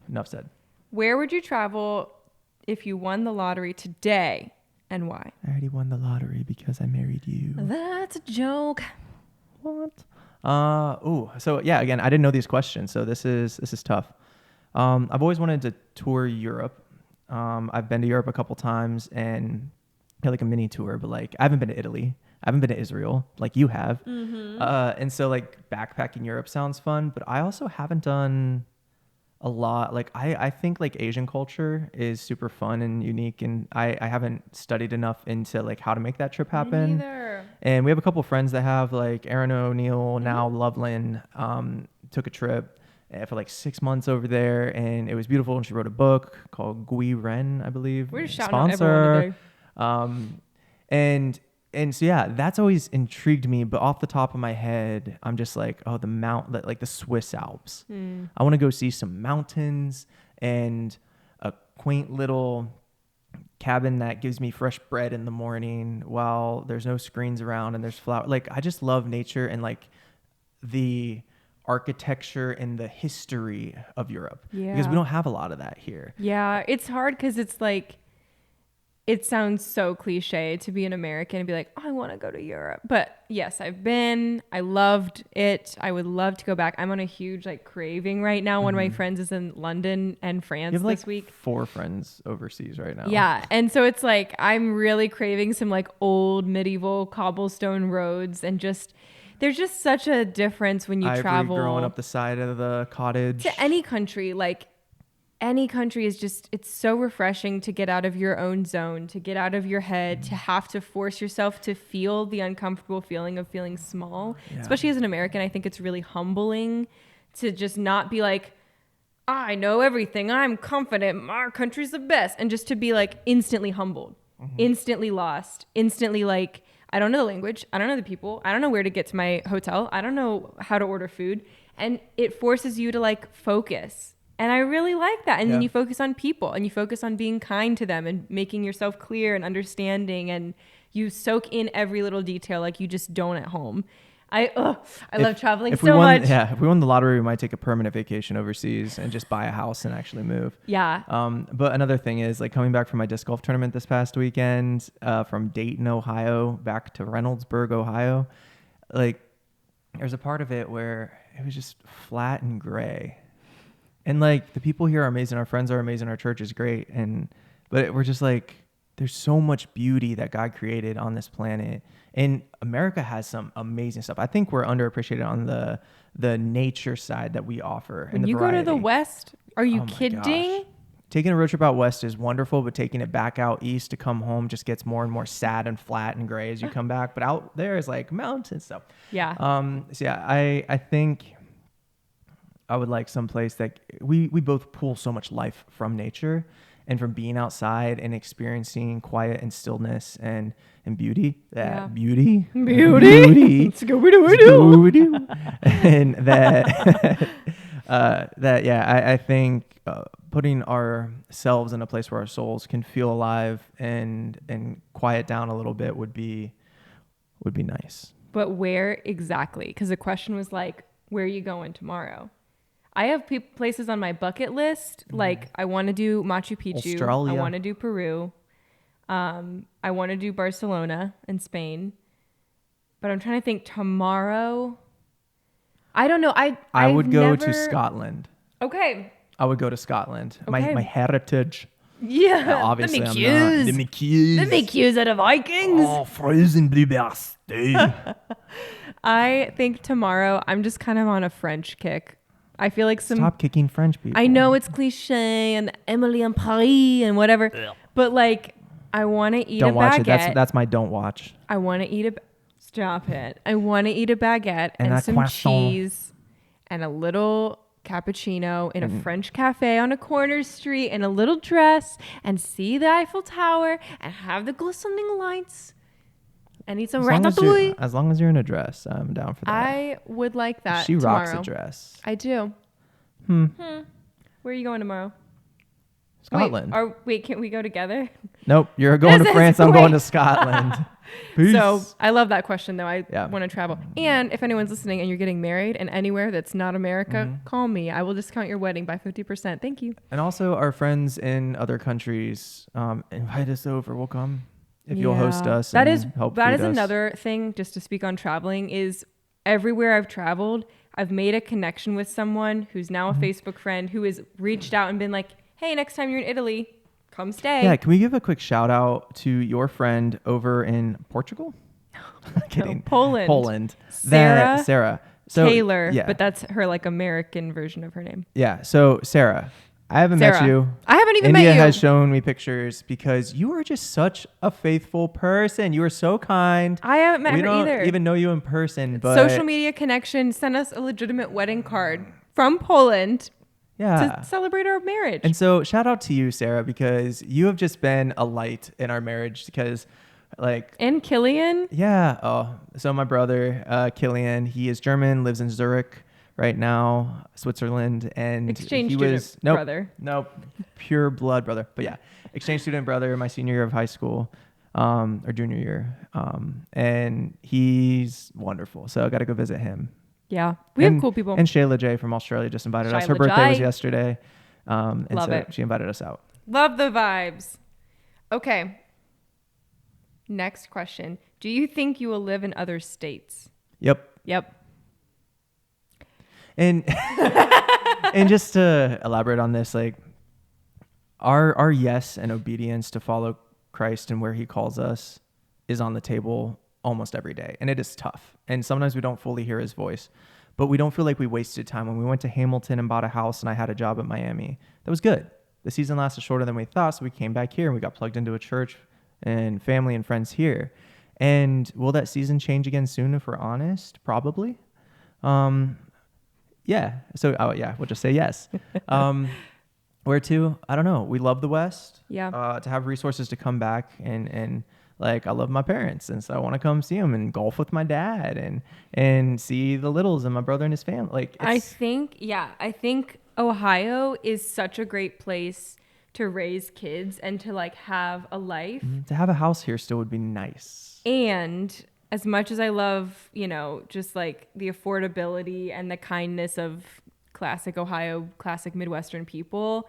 Enough said. Where would you travel if you won the lottery today, and why? I already won the lottery because I married you. That's a joke. What? So yeah, again, I didn't know these questions, so this is tough. I've always wanted to tour Europe. I've been to Europe a couple times, and like a mini tour, but like I haven't been to Italy. I haven't been to Israel like you have. And so like backpacking Europe sounds fun, but I also haven't done a lot. Like I think like Asian culture is super fun and unique, and I haven't studied enough into like how to make that trip happen. Neither. And we have a couple friends that have, like Aaron O'Neill, now Loveland, took a trip for like 6 months over there, and it was beautiful. And she wrote a book called Gui Ren, I believe. We're just shouting out everyone today. And so yeah, that's always intrigued me. But off the top of my head, I'm just like, oh, like the Swiss Alps. I want to go see some mountains and a quaint little cabin that gives me fresh bread in the morning while there's no screens around and there's flowers. Like I just love nature and like the architecture and the history of Europe, because Yeah. we don't have a lot of that here. Yeah, it's hard because it's like, it sounds so cliche to be an American and be like, oh, I want to go to Europe. But yes, I've been. I loved it. I would love to go back. I'm on a huge like craving right now. One of my friends is in London and France You have like this week. 4 friends overseas right now. Yeah. And so it's like, I'm really craving some like old medieval cobblestone roads, and just, there's just such a difference when you Ivory travel growing up the side of the cottage. to any country. Like any country is just, it's so refreshing to get out of your own zone, to get out of your head, to have to force yourself to feel the uncomfortable feeling of feeling small. Yeah. Especially as an American, I think it's really humbling to just not be like, I know everything, I'm confident, our country's the best, and just to be like instantly humbled, instantly lost, instantly like, I don't know the language, I don't know the people, I don't know where to get to my hotel, I don't know how to order food, and it forces you to like focus. And I really like that. And then Yeah. you focus on people, and you focus on being kind to them and making yourself clear and understanding, and you soak in every little detail like you just don't at home. I love traveling If so we won, much. yeah, if we won the lottery, we might take a permanent vacation overseas and just buy a house and actually move. Yeah. But another thing is like coming back from my disc golf tournament this past weekend, from Dayton, Ohio, back to Reynoldsburg, Ohio. Like there's a part of it where it was just flat and gray. And like the people here are amazing. Our friends are amazing. Our church is great. But we're just like, there's so much beauty that God created on this planet. And America has some amazing stuff. I think we're underappreciated on the nature side that we offer. When and the you go to the variety. West, are you Oh my kidding? gosh. taking a road trip out west is wonderful, but taking it back out east to come home just gets more and more sad and flat and gray as you come back. But out there is like mountains stuff. Yeah. So yeah, I think I would like some place that we both pull so much life from nature and from being outside and experiencing quiet and stillness and beauty. Beauty. Scooby-Doo. And that I think putting ourselves in a place where our souls can feel alive and quiet down a little bit would be nice. But where exactly? Because the question was like, where are you going tomorrow? I have places on my bucket list. Like I want to do Machu Picchu. Australia. I want to do Peru. I want to do Barcelona in Spain. But I'm trying to think tomorrow. I don't know. I would go to Scotland. Okay. I would go to Scotland. Okay. My heritage. Yeah. Obviously, the I'm McHughes. not. The McHughes. The McHughes are the Vikings. Oh, frozen blueberries. I think tomorrow I'm just kind of on a French kick. I feel like Stop kicking French people. I know it's cliche and Emily in Paris and whatever, but like I want to eat Don't a watch baguette. it. That's my don't watch. I want to eat Stop it. I want to eat a baguette And and a some croissant. cheese and a little cappuccino in a French cafe on a corner street in a little dress and see the Eiffel Tower and have the glistening lights and eat some ratatouille. As long as you're in a dress, I'm down for that. I would like that. She rocks tomorrow. a dress. I do. Where are you going tomorrow? Scotland. Wait, can't we go together? Nope. You're going to This is- France. I'm going wait. to Scotland. Peace. So I love that question, though. I Yeah. want to travel. And if anyone's listening and you're getting married and anywhere that's not America, call me. I will discount your wedding by 50%. Thank you. And also, our friends in other countries, invite us over. We'll come if you'll host Yeah. us. That and is help that feed is us. another thing. Just to speak on traveling, is everywhere I've traveled, I've made a connection with someone who's now a Facebook friend who has reached out and been like, "Hey, next time you're in Italy, come stay." Yeah, can we give a quick shout out to your friend over in Portugal? Kidding. Poland. Poland. Sarah Sarah. So, Taylor, yeah. but that's her like American version of her name. Yeah. So Sarah, I haven't Sarah. met you. I haven't even India met you. has shown me pictures because you are just such a faithful person. You are so kind. I haven't met we her don't either. even know you in person, but Social media connection sent us a legitimate wedding card from Poland yeah. to celebrate our marriage. And so shout out to you, Sarah, because you have just been a light in our marriage because like And Killian, yeah. Oh, so my brother, Killian, he is German, lives in Zurich right now, Switzerland, and exchange he student was brother. Nope, pure blood brother. But yeah, exchange student brother, my senior year of high school, or junior year, and he's wonderful. So I got to go visit him. Yeah, we have cool people. And Shayla J from Australia just invited us. Her Shayla birthday was J. yesterday, and Love so it. she invited us out. Love the vibes. Okay. Next question. Do you think you will live in other states? Yep. Yep. And and just to elaborate on this, like our yes and obedience to follow Christ and where he calls us is on the table almost every day. And it is tough. And sometimes we don't fully hear his voice, but we don't feel like we wasted time. When we went to Hamilton and bought a house and I had a job at Miami, that was good. The season lasted shorter than we thought. So we came back here and we got plugged into a church and family and friends here. And will that season change again soon if we're honest? Probably. Yeah. So, we'll just say yes. Where to? I don't know. We love the West. Yeah. To have resources to come back and like I love my parents, and so I want to come see them and golf with my dad and see the littles and my brother and his family. Like I think Ohio is such a great place to raise kids and to like have a life. to have a house here still would be nice. And as much as I love, just like the affordability and the kindness of classic Ohio, classic Midwestern people,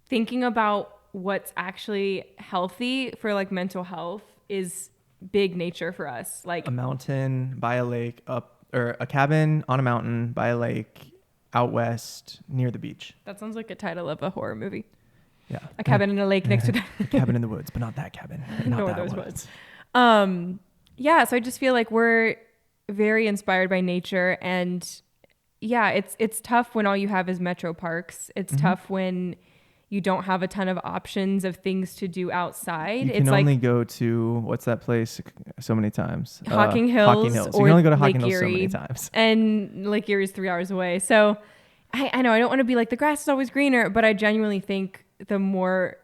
thinking about what's actually healthy for like mental health is big nature for us. Like A mountain by a lake or a cabin on a mountain by a lake out west near the beach. that sounds like a title of a horror movie. Yeah. A cabin in a lake next to the A cabin in the woods, but not that cabin. Not Nor that those one. woods. Yeah, so I just feel like we're very inspired by nature, and yeah, it's tough when all you have is metro parks. It's tough when you don't have a ton of options of things to do outside. You It's can like only go to, what's that place so many times? Hocking Hills. Hocking Hills. You Or can only go to Lake Hocking Hills so many Erie. times. And Lake Erie is 3 hours away. So I know I don't want to be like the grass is always greener, but I genuinely think the more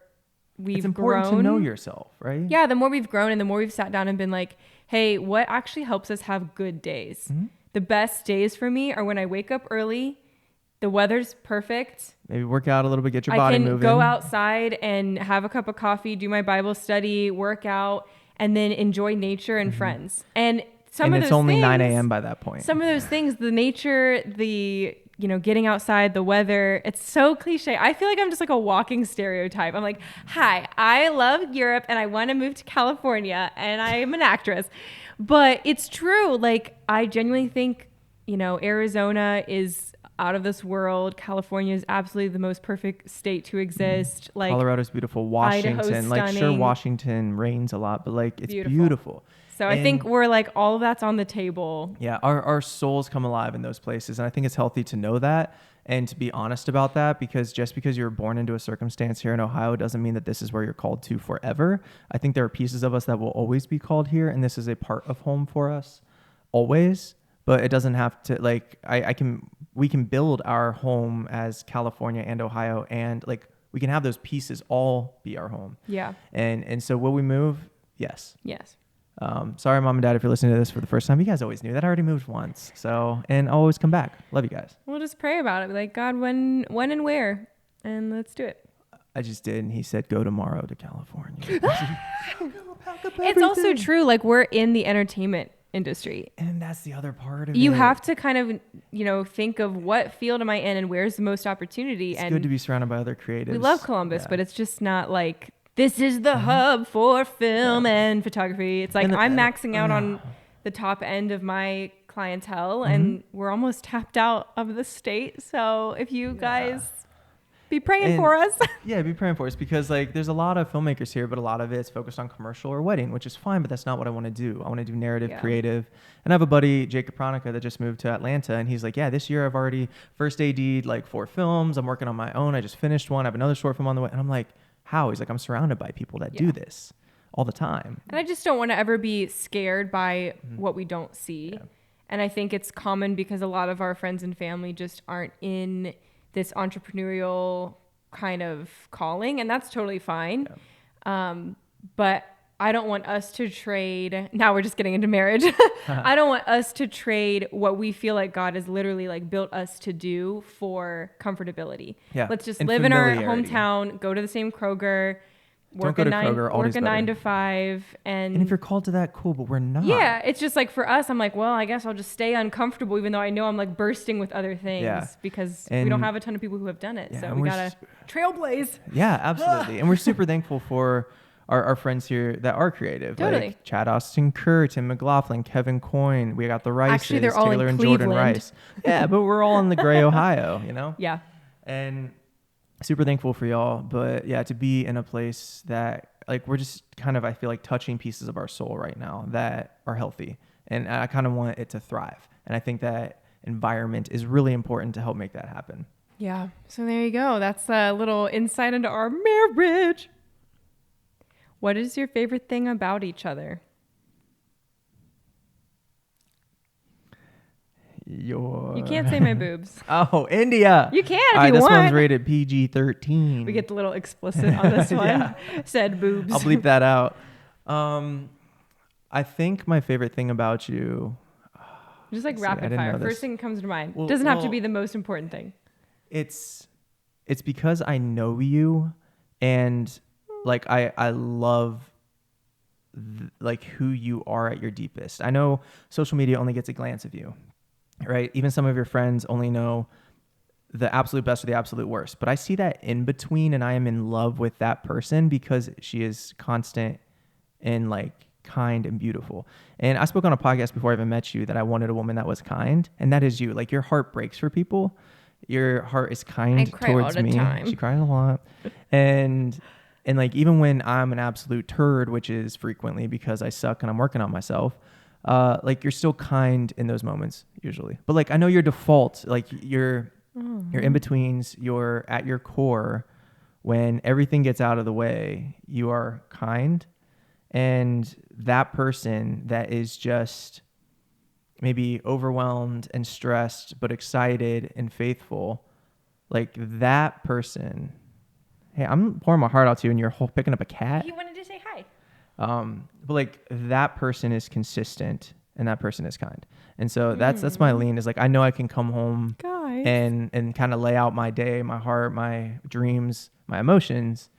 we've It's important grown, to know yourself, right? yeah, the more we've grown and the more we've sat down and been like, hey, what actually helps us have good days? Mm-hmm. The best days for me are when I wake up early, the weather's perfect. Maybe work out a little bit, get your I body can moving. go outside and have a cup of coffee, do my Bible study, work out, and then enjoy nature and friends. And some and of it's those only things, 9 a.m. by that point. some of those things, the nature, the, you know, getting outside, the weather, it's so cliche. I feel like I'm just like a walking stereotype. I'm like, hi, I love Europe and I want to move to California and I'm an actress. But it's true. Like, I genuinely think, you know, Arizona is out of this world. California is absolutely the most perfect state to exist. Like, Colorado's beautiful. Washington, like sure, stunning. Washington rains a lot, but like it's Beautiful. beautiful. so I And- think we're like, all of that's on the table. Yeah, our souls come alive in those places. And I think it's healthy to know that and to be honest about that, because just because you were born into a circumstance here in Ohio doesn't mean that this is where you're called to forever. I think there are pieces of us that will always be called here, and this is a part of home for us always. But it doesn't have to, like, we can build our home as California and Ohio, and like we can have those pieces all be our home. Yeah. And so will we move? Yes. Yes. Sorry, mom and dad, if you're listening to this for the first time. You guys always knew that. I already moved once. So, and I'll always come back. Love you guys. We'll just pray about it. Be like, God, when and where? And let's do it. I just did. And he said, go tomorrow to California. It's also true. Like, we're in the entertainment industry. And that's the other part of it. You have to kind of, you know, think of what field am I in and where's the most opportunity. It's and good to be surrounded by other creatives. we love Columbus, Yeah. but it's just not like, this is the hub for film and photography. It's like, And the- I'm maxing out on the top end of my clientele and we're almost tapped out of the state. So if you guys be praying And- for us. Yeah, be praying for us, because like there's a lot of filmmakers here, but a lot of it's focused on commercial or wedding, which is fine, but that's not what I want to do. I want to do narrative, Yeah. creative. And I have a buddy, Jacob Pronica, that just moved to Atlanta, and he's like, yeah, this year I've already first AD'd like 4 films. I'm working on my own. I just finished one. I have another short film on the way. And I'm like, how? He's like, I'm surrounded by people that do this all the time. And I just don't want to ever be scared by what we don't see. Yeah. And I think it's common because a lot of our friends and family just aren't in this entrepreneurial kind of calling, and that's totally fine. But I don't want us to trade. Now we're just getting into marriage. I don't want us to trade what we feel like God has literally like built us to do for comfortability. Yeah. Let's just And live in our familiarity. hometown, go to the same Kroger, work go a to nine, Kroger, Aldi's work a 9 better. to 5, And if you're called to that, cool, but we're not. yeah, it's just like for us, I'm like, well, I guess I'll just stay uncomfortable, even though I know I'm like bursting with other things Yeah. because we And- don't have a ton of people who have done it. Yeah, So and we we're gotta trailblaze. Yeah, absolutely. And we're super thankful for our friends here that are creative. Totally. Like Chad Austin Kerr, Tim McLaughlin, Kevin Coyne. We got the Rices, Actually, they're all in Taylor and Jordan Cleveland. Rice. Yeah, but we're all in the gray Ohio, you know? Yeah. And super thankful for y'all. But yeah, to be in a place that like we're just kind of, I feel like, touching pieces of our soul right now that are healthy. And I kind of want it to thrive. And I think that environment is really important to help make that happen. Yeah. So there you go. That's a little insight into our marriage. What is your favorite thing about each other? You can't say my boobs. Oh, India. You can if All right, you this want. one's rated PG-13. We get the little explicit on this one. Yeah. Said boobs. I'll bleep that out. I think my favorite thing about you, Just like See, I rapid didn't fire. know this. First thing that comes to mind. Well- Doesn't have to well- be the most important thing. it's because I know you, and like I love like who you are at your deepest. I know social media only gets a glance of you, right? Even some of your friends only know the absolute best or the absolute worst, but I see that in between, and I am in love with that person because she is constant and like kind and beautiful. And I spoke on a podcast before I even met you that I wanted a woman that was kind, and that is you. Like, your heart breaks for people. Your heart is kind I cry all towards the me. time. She cries a lot. And like, even when I'm an absolute turd, which is frequently because I suck and I'm working on myself, like, you're still kind in those moments usually. But like, I know your default, like your in-betweens, you're at your core when everything gets out of the way, you are kind. And that person that is just maybe overwhelmed and stressed, but excited and faithful, like that person. Hey, I'm pouring my heart out to you and you're picking up a cat. He wanted to say hi. But like that person is consistent and that person is kind. And so that's my lean is like, I know I can come home Guys. and kind of lay out my day, my heart, my dreams, my emotions,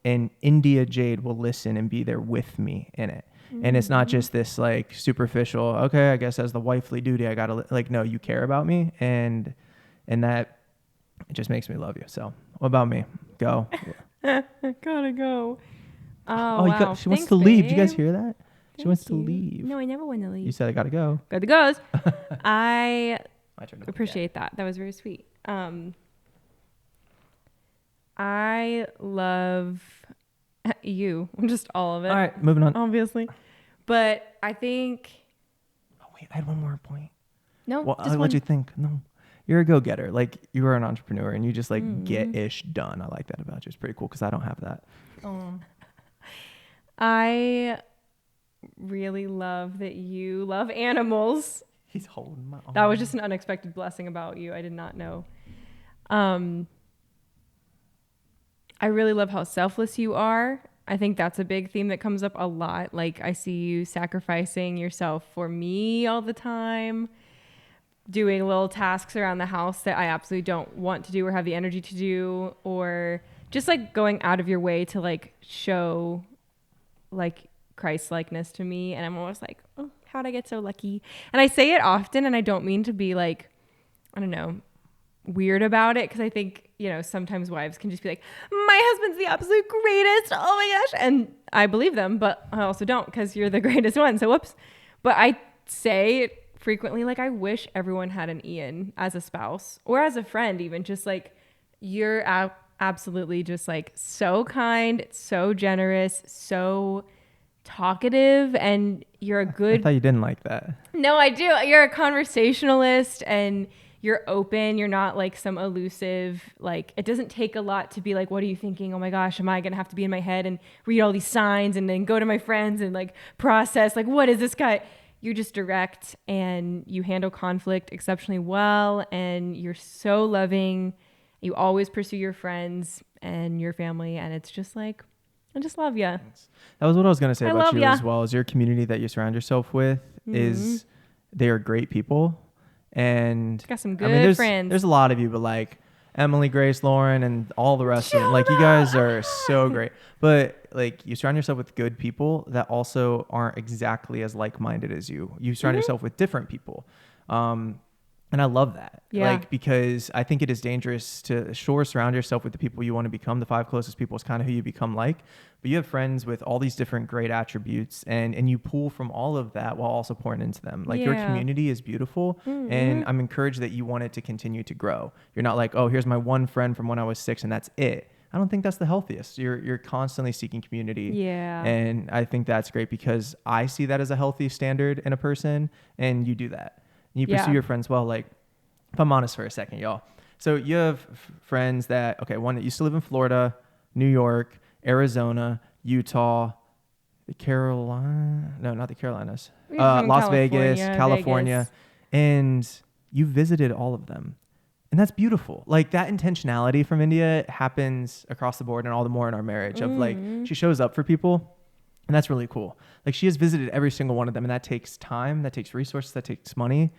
and India Jade will listen and be there with me in it. And it's not just this like superficial, okay, I guess as the wifely duty, I got to like, no, you care about me. And that it just makes me love you. So what about me? Go. Gotta go. Oh, Oh, wow. she wants Thanks, to leave. Did you guys babe. hear that? She Thank wants to you. leave. No, I never want to leave. You said I got to go. Got the goes. I My turn. appreciate that. That was very sweet. I love you. Just all of it. All right, moving on. Obviously. But I think Oh, wait, I had one more point. no. Well, just I'll one. let you think. No, you're a go-getter. Like you are an entrepreneur and you just like get ish done. I like that about you. It's pretty cool because I don't have that. I really love that you love animals. He's holding my arm. That was just an unexpected blessing about you. I did not know. I really love how selfless you are. I think that's a big theme that comes up a lot. Like I see you sacrificing yourself for me all the time, doing little tasks around the house that I absolutely don't want to do or have the energy to do, or just like going out of your way to like show like Christ likeness to me. And I'm always like, oh, how'd I get so lucky? And I say it often, and I don't mean to be like, I don't know, weird about it, because I think, you know, sometimes wives can just be like, my husband's the absolute greatest, oh my gosh, and I believe them, but I also don't, because you're the greatest one, so whoops. But I say frequently, like, I wish everyone had an Ian as a spouse or as a friend, even. Just like, you're absolutely just like so kind, so generous, so talkative, and you're a I good thought you didn't like that. No, I do. You're a conversationalist, and you're open. You're not like some elusive, like, it doesn't take a lot to be like, what are you thinking? Oh my gosh, am I going to have to be in my head and read all these signs and then go to my friends and like process, like, what is this guy? You're just direct, and you handle conflict exceptionally well, and you're so loving. You always pursue your friends and your family, and it's just like, I just love you. That was what I was going to say I about love you ya. as well. Is your community that you surround yourself with is they are great people. And Got some I good mean, there's, friends. There's a lot of you, but like Emily, Grace, Lauren, and all the rest of them, like you guys are so great. But like you surround yourself with good people that also aren't exactly as like-minded as you. You surround yourself with different people. And I love that. Yeah. Like, because I think it is dangerous to surround yourself with the people you want to become. The 5 closest people is kind of who you become like. But you have friends with all these different great attributes, and you pull from all of that while also pouring into them. Like your Yeah. community is beautiful, and I'm encouraged that you want it to continue to grow. You're not like, oh, here's my one friend from when I was 6 and that's it. I don't think that's the healthiest. You're constantly seeking community. Yeah. And I think that's great because I see that as a healthy standard in a person, and you do that. You pursue Yeah. your friends well. Like, if I'm honest for a second, y'all. So you have friends that, okay, one that used to live in Florida, New York, Arizona, Utah, the Carolina, no, not the Carolinas, We're from Las Vegas, California, California. Vegas. And you visited all of them. And that's beautiful. Like that intentionality from India happens across the board, and all the more in our marriage of like, she shows up for people. And that's really cool. Like she has visited every single one of them, and that takes time, that takes resources, that takes money,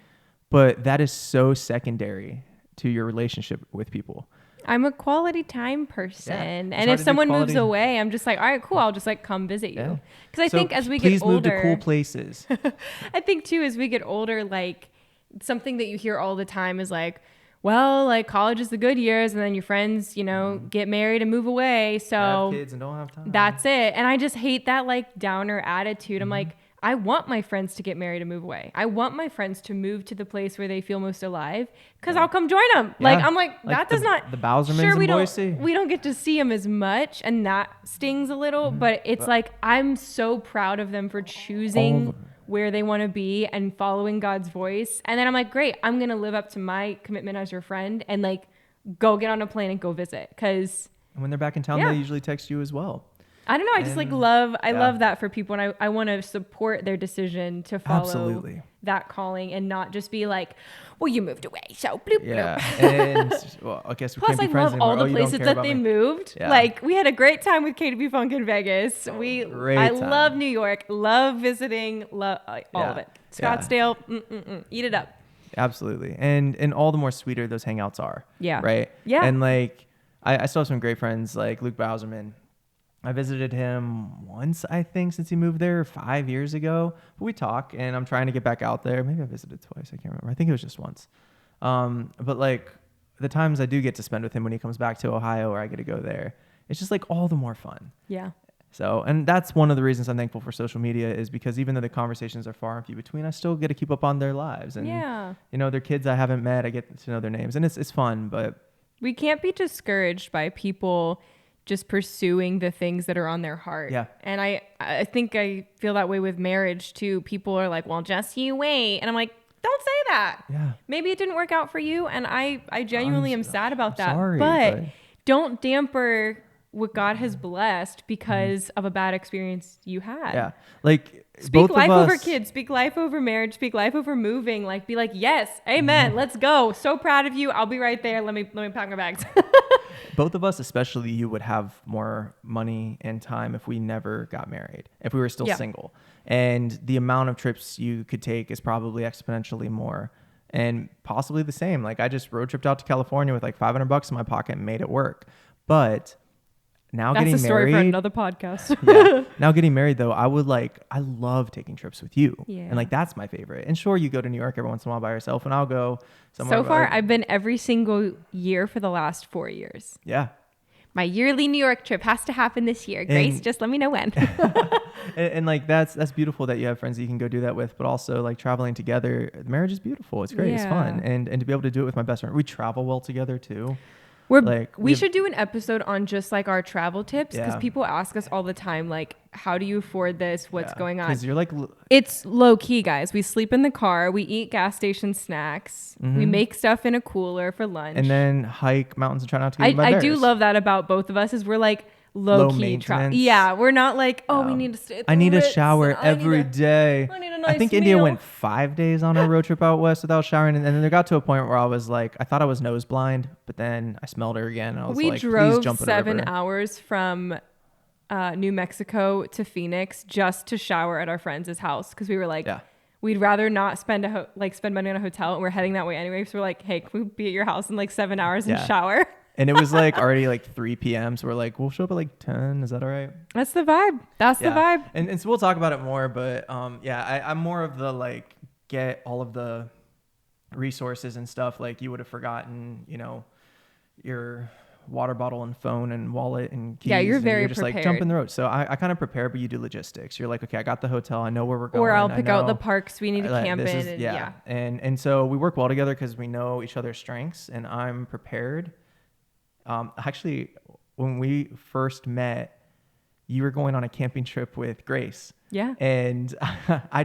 but that is so secondary to your relationship with people. I'm a quality time person. Yeah. And It's hard if to do someone moves quality- away, I'm just like, all right, cool. I'll just like come visit you. Yeah. Because I So think as we please get move older, to cool places. I think too, as we get older, like something that you hear all the time is like, well, like college is the good years, and then your friends, you know, get married and move away. So Have kids and don't have time. that's it. And I just hate that like downer attitude. I'm like, I want my friends to get married and move away. I want my friends to move to the place where they feel most alive, because I'll come join them. Like, Yeah. I'm like, that does not. the Bowsermans Sure, in we Boise. don't get to see them as much, and that stings a little. But it's like, I'm so proud of them for choosing where they want to be and following God's voice. And then I'm like, great, I'm gonna live up to my commitment as your friend and like go get on a plane and go visit, because And when they're back in town, Yeah. they usually text you as well. I don't know. I just like And- love, I yeah. love that for people. And I want to support their decision to follow Absolutely. that calling and not just be like, well, you moved away. So bloop, Yeah. bloop. And well, I guess we Plus, can't be I friends love anymore. all the Oh, you don't places care that about they me. moved. Yeah. Like, we had a great time with KDB Funk in Vegas. Great I time. love New York. Love visiting. Love all of Yeah. it. Yeah. Scottsdale. Eat it up. Absolutely. And all the more sweeter those hangouts are. Yeah. Right. Yeah. And like, I still have some great friends like Luke Bauserman. I visited him once, I think, since he moved there 5 years ago. But we talk, and I'm trying to get back out there. Maybe I visited twice. I can't remember. I think it was just once. But like the times I do get to spend with him when he comes back to Ohio or I get to go there, it's just like all the more fun. Yeah. So, and that's one of the reasons I'm thankful for social media is because even though the conversations are far and few between, I still get to keep up on their lives. And, Yeah. you know, their kids I haven't met, I get to know their names. And it's fun, but We can't be discouraged by people just pursuing the things that are on their heart. Yeah. And I think I feel that way with marriage too. People are like, well, just you wait. And I'm like, don't say that. yeah. Maybe it didn't work out for you. And I genuinely am sad about I'm that. sorry, but but- don't damper what God has blessed because of a bad experience you had. Yeah. Like, Speak both life of us, over kids, speak life over marriage, speak life over moving. Like, be like, yes, amen, let's go. So proud of you. I'll be right there. Let me pack my bags. both of us, especially you, would have more money and time if we never got married, if we were still Yeah. single. And the amount of trips you could take is probably exponentially more and possibly the same. Like, I just road tripped out to California with like $500 in my pocket and made it work. But now That's getting a story married, for another podcast. yeah. Now getting married though, I love taking trips with you. Yeah. And like, that's my favorite. And sure, you go to New York every once in a while by yourself and I'll go somewhere. So far, like- I've been every single year for the last 4 years. yeah. My yearly New York trip has to happen this year. Grace, And- just let me know when. And like, that's beautiful that you have friends that you can go do that with, but also like traveling together, marriage is beautiful. It's great. It's fun. Yeah. And to be able to do it with my best friend, we travel well together too. We we've- should do an episode on just like our travel tips because Yeah. people ask us all the time, like, how do you afford this? What's going on? Because you're like, It's low key, guys. We sleep in the car. We eat gas station snacks. We make stuff in a cooler for lunch. Mm-hmm. and then hike mountains and try not to get eaten by I bears. do love that about both of us is we're like low key maintenance. Yeah, we're not like, oh, we No. need to stay at I the need a Ritz, shower and I need every a- day. I need a I nice think India meal. went 5 days on a road trip out west without showering, and then there got to a point where I was like, I thought I was nose blind, but then I smelled her again. And I was We like, please drove jump in a 7 river. hours from New Mexico to Phoenix just to shower at our friend's house because we were like, Yeah. we'd rather not spend spend money on a hotel, and we're heading that way anyway. So we're like, hey, can we be at your house in like 7 hours and Yeah. shower? And it was like already like 3 p.m. So we're like, we'll show up at like 10. Is that all right? That's the vibe. That's the vibe. And so we'll talk about it more, but I'm more of the like get all of the resources and stuff. Like you would have forgotten, you know, your water bottle and phone and wallet and keys. Yeah, you're and very just like prepared. jump in the road. So I kind of prepare, but you do logistics. You're like, okay, I got the hotel. I know where we're going. Or I'll I pick out the know- parks we need to like, camp this in. is- And yeah. And so we work well together because we know each other's strengths and I'm prepared. Actually, when we first met, you were going on a camping trip with Grace. Yeah. And I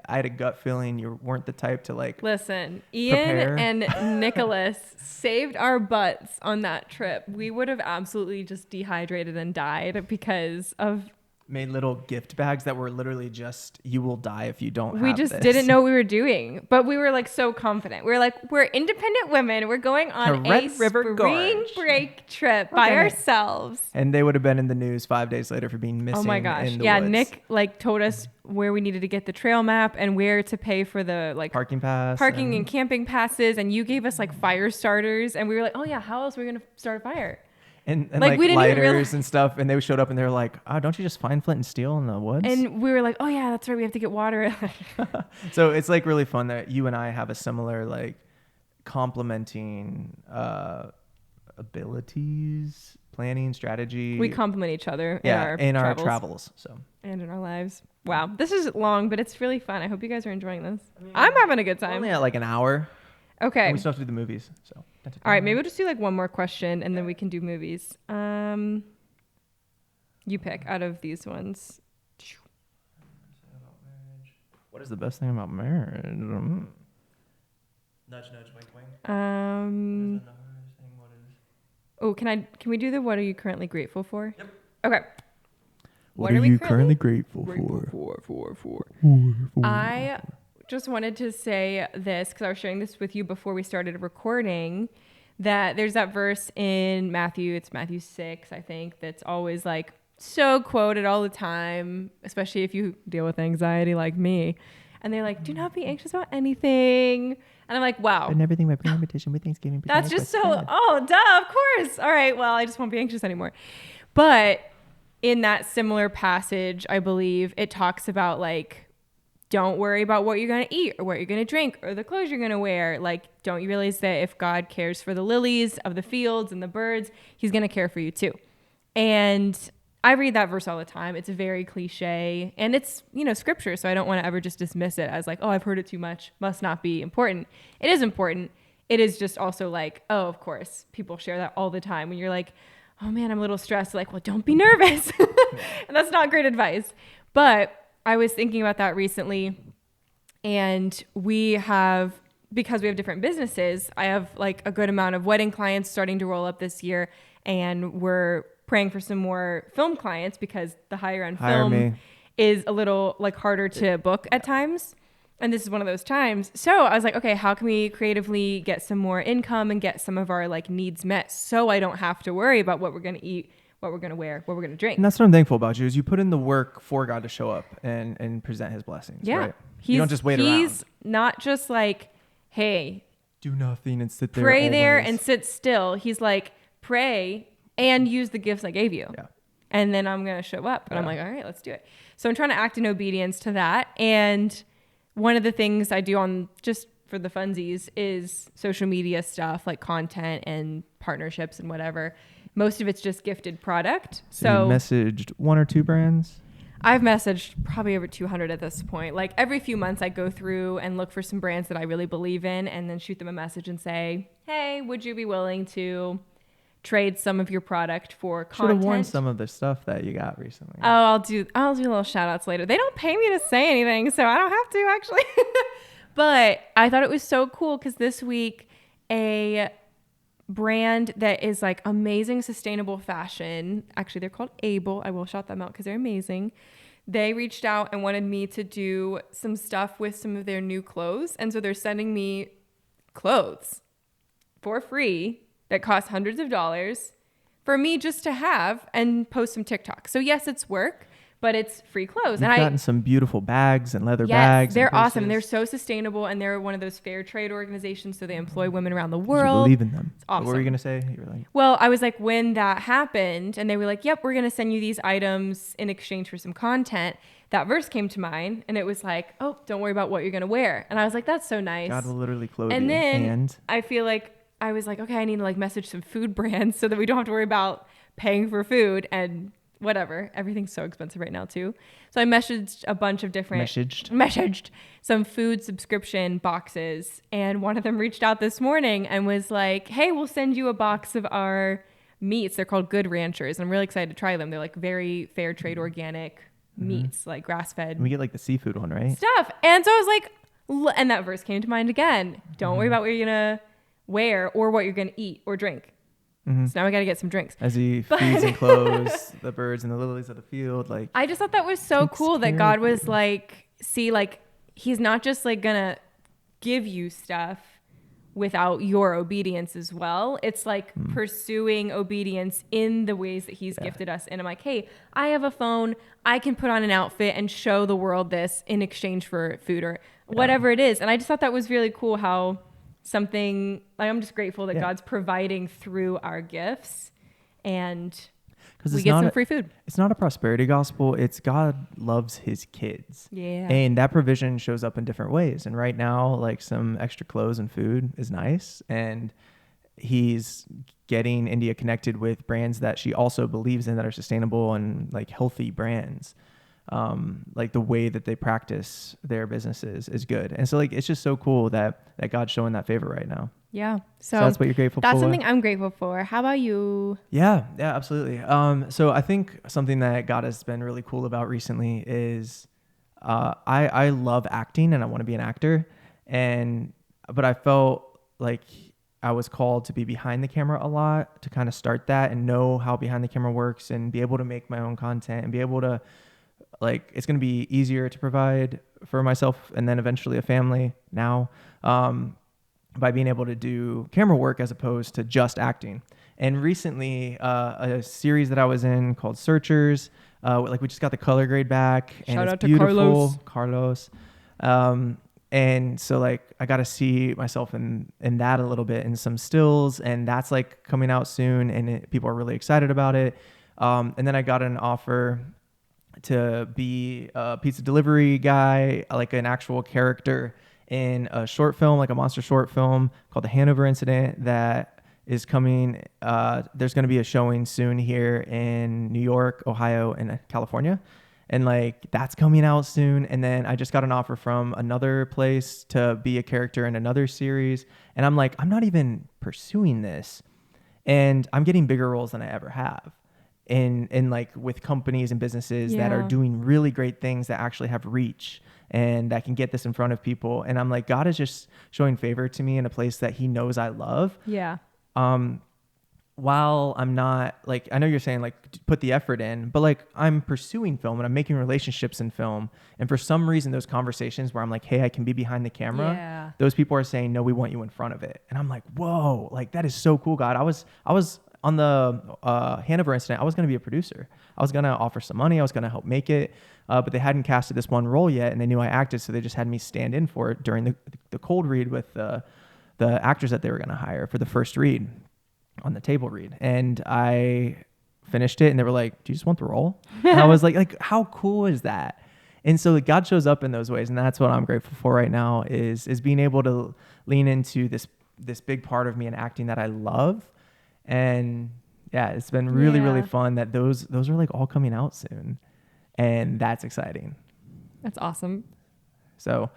had a gut feeling you weren't the type to like, Listen, Ian Prepare. and Nicholas saved our butts on that trip. We would have absolutely just dehydrated and died because of made little gift bags that were literally just, you will die if you don't we have just this. didn't know what we were doing, but we were like so confident. We were like, we're independent women. We're going on To Red a River spring Gorge. break trip by gonna- ourselves. And they would have been in the news 5 days later for being missing. Oh my gosh. in the Yeah. woods. Nick like told us where we needed to get the trail map and where to pay for the like Parking pass. parking and camping passes. And you gave us like fire starters. And we were like, oh yeah, how else are we going to start a fire? and like, like we didn't even lighters realize- and stuff. And they showed up and they were like, oh, don't you just find flint and steel in the woods? And we were like, oh yeah, that's right. We have to get water. So it's like really fun that you and I have a similar like complementing abilities, planning, strategy. We complement each other in our travels. So and in our lives. Wow. This is long, but it's really fun. I hope you guys are enjoying this. I'm having a good we're time. only at like an hour. Okay. And we still have to do the movies. So All right. Maybe we'll just do like one more question and then we can do movies. You pick out of these ones. What is the best thing about marriage? Nudge, nudge, wink, wink. Um, There's another thing. What is? Oh, can we do the what are you currently grateful for? Yep. Okay. What are you currently grateful for? I just wanted to say this because I was sharing this with you before we started recording, that there's that verse in Matthew, it's Matthew 6, I think, that's always like so quoted all the time, especially if you deal with anxiety like me. And they're like, do not be anxious about anything. And I'm like, wow. And everything by prayer, petition, with thanksgiving. That's just so, duh, of course. All right, well, I just won't be anxious anymore. But in that similar passage, I believe it talks about like, don't worry about what you're going to eat or what you're going to drink or the clothes you're going to wear. Like, don't you realize that if God cares for the lilies of the fields and the birds, he's going to care for you too. And I read that verse all the time. It's a very cliche and it's, scripture. So I don't want to ever just dismiss it as like, oh, I've heard it too much, must not be important. It is important. It is just also like, oh, of course, people share that all the time when you're like, oh man, I'm a little stressed. Like, well, don't be nervous. And that's not great advice. But I was thinking about that recently, and because we have different businesses, I have like a good amount of wedding clients starting to roll up this year, and we're praying for some more film clients because the higher end film is a little like harder to book at times. And this is one of those times. So I was like, okay, how can we creatively get some more income and get some of our like needs met so I don't have to worry about what we're going to eat, what we're going to wear, what we're going to drink. And that's what I'm thankful about you is you put in the work for God to show up and present his blessings. Yeah. Right? You don't just wait around. He's not just like, hey, do nothing and sit there. Pray there and sit still. He's like, pray and use the gifts I gave you. Yeah. And then I'm going to show up. And I'm like, all right, let's do it. So I'm trying to act in obedience to that. And one of the things I do on just for the funsies is social media stuff like content and partnerships and whatever. Most of it's just gifted product. So you messaged one or two brands? I've messaged probably over 200 at this point. Like every few months I go through and look for some brands that I really believe in and then shoot them a message and say, hey, would you be willing to trade some of your product for content? Should have worn some of the stuff that you got recently. Oh, I'll do little shout outs later. They don't pay me to say anything, so I don't have to actually. But I thought it was so cool because this week a brand that is like amazing sustainable fashion, actually they're called Able. I will shout them out because they're amazing. They reached out and wanted me to do some stuff with some of their new clothes. And so they're sending me clothes for free that cost hundreds of dollars for me just to have and post some TikTok. So yes, it's work, but it's free clothes. You've gotten some beautiful bags and leather bags. They're awesome. And they're so sustainable. And they're one of those fair trade organizations. So they employ women around the world. You believe in them. It's awesome. What were you going to say? You were like, well, I was like, when that happened and they were like, yep, we're going to send you these items in exchange for some content. That verse came to mind and it was like, oh, don't worry about what you're going to wear. And I was like, that's so nice. God will literally clothe you. And then I feel like I was like, okay, I need to like message some food brands so that we don't have to worry about paying for food and whatever. Everything's so expensive right now too. So I messaged a bunch of different messaged some food subscription boxes, and one of them reached out this morning and was like, hey, we'll send you a box of our meats. They're called Good Ranchers. And I'm really excited to try them. They're like very fair trade organic meats, like grass fed. We get like the seafood one, right? Stuff. And so I was like, and that verse came to mind again. Don't worry about what you're going to wear or what you're going to eat or drink. So now we got to get some drinks. As he feeds and clothes the birds and the lilies of the field. Like, I just thought that was so cool that God was like, see, like he's not just like going to give you stuff without your obedience as well. It's like pursuing obedience in the ways that he's gifted us. And I'm like, hey, I have a phone. I can put on an outfit and show the world this in exchange for food or whatever it is. And I just thought that was really cool how something like I'm just grateful that God's providing through our gifts and we get some free food. It's not a prosperity gospel. It's God loves his kids. Yeah. And that provision shows up in different ways. And right now, like some extra clothes and food is nice. And he's getting India connected with brands that she also believes in that are sustainable and like healthy brands. Like the way that they practice their businesses is good. And so like, it's just so cool that God's showing that favor right now. Yeah. So that's what you're grateful for. That's something I'm grateful for. How about you? Yeah, absolutely. So I think something that God has been really cool about recently is, I love acting and I want to be an actor. But I felt like I was called to be behind the camera a lot to kind of start that and know how behind the camera works and be able to make my own content and be able to, like, it's going to be easier to provide for myself and then eventually a family now, by being able to do camera work as opposed to just acting. And recently, a series that I was in called Searchers, like we just got the color grade back, and Shout it's out to beautiful. Carlos. And so like I got to see myself in that a little bit in some stills, and that's like coming out soon, and people are really excited about it. And then I got an offer to be a pizza delivery guy, like an actual character in a short film, like a monster short film called The Hanover Incident that is coming. There's going to be a showing soon here in New York, Ohio, and California. And like that's coming out soon. And then I just got an offer from another place to be a character in another series. And I'm like, I'm not even pursuing this. And I'm getting bigger roles than I ever have. In like with companies and businesses that are doing really great things that actually have reach and that can get this in front of people. And I'm like, God is just showing favor to me in a place that he knows I love. Yeah. While I'm not like, I know you're saying like put the effort in, but like I'm pursuing film and I'm making relationships in film. And for some reason, those conversations where I'm like, hey, I can be behind the camera. Those people are saying, no, we want you in front of it. And I'm like, whoa, like that is so cool, God. I was on the Hanover Incident. I was going to be a producer. I was going to offer some money. I was going to help make it. But they hadn't casted this one role yet, and they knew I acted. So they just had me stand in for it during the cold read with the actors that they were going to hire for the first read on the table read. And I finished it and they were like, do you just want the role? And I was like, how cool is that? And so God shows up in those ways. And that's what I'm grateful for right now is being able to lean into this big part of me in acting that I love. And yeah, it's been really, really fun that those are like all coming out soon. And that's exciting. That's awesome. So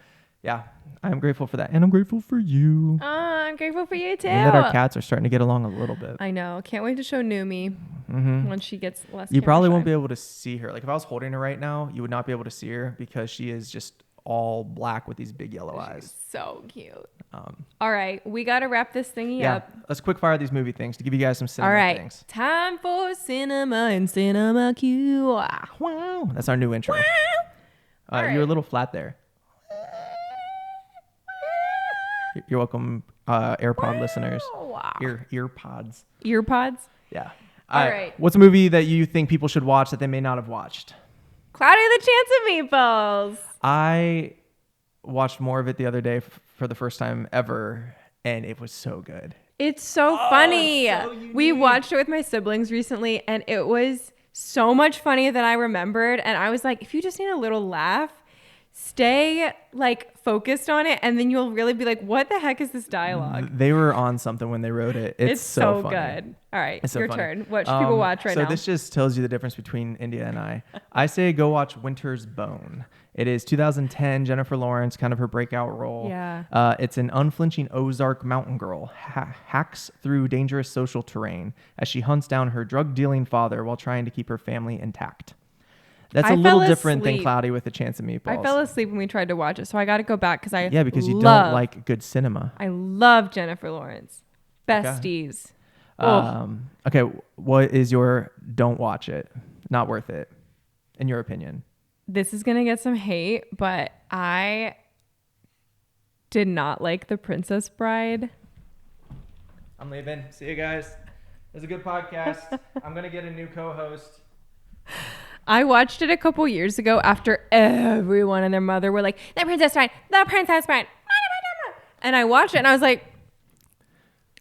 yeah, I'm grateful for that. And I'm grateful for you. I'm grateful for you too. And that our cats are starting to get along a little bit. I know. Can't wait to show Numi when she gets less. You probably won't be able to see her. Like if I was holding her right now, you would not be able to see her because she is just all black with these big yellow eyes. So cute. All right. We got to wrap this thingy up. Let's quick fire these movie things to give you guys some cinema things. Time for cinema and cinema Q. Wow. That's our new intro. Wow. You're a little flat there. You're welcome, AirPod listeners. Wow. Earpods. Earpods? Yeah. All right. What's a movie that you think people should watch that they may not have watched? Cloudy the Chance of Meatballs. I watched more of it the other day for the first time ever, and it was so good. It's so funny. So we watched it with my siblings recently, and it was so much funnier than I remembered. And I was like, if you just need a little laugh, stay like focused on it, and then you'll really be like, what the heck is this dialogue? They were on something when they wrote it. It's so funny. Good. All right, it's so your funny. turn. What should people watch right now? So this just tells you the difference between India and I. I say go watch Winter's Bone. It is 2010, Jennifer Lawrence, kind of her breakout role. Yeah. It's an unflinching Ozark mountain girl hacks through dangerous social terrain as she hunts down her drug-dealing father while trying to keep her family intact. That's a little different than Cloudy with a Chance of Meatballs. I fell asleep when we tried to watch it, so I got to go back because because you don't like good cinema. I love Jennifer Lawrence. Besties. Okay, what is your don't watch it, not worth it, in your opinion? This is gonna get some hate, but I did not like The Princess Bride. I'm leaving. See you guys. It was a good podcast. I'm gonna get a new co-host. I watched it a couple years ago after everyone and their mother were like, The Princess Bride, The Princess Bride. And I watched it and I was like,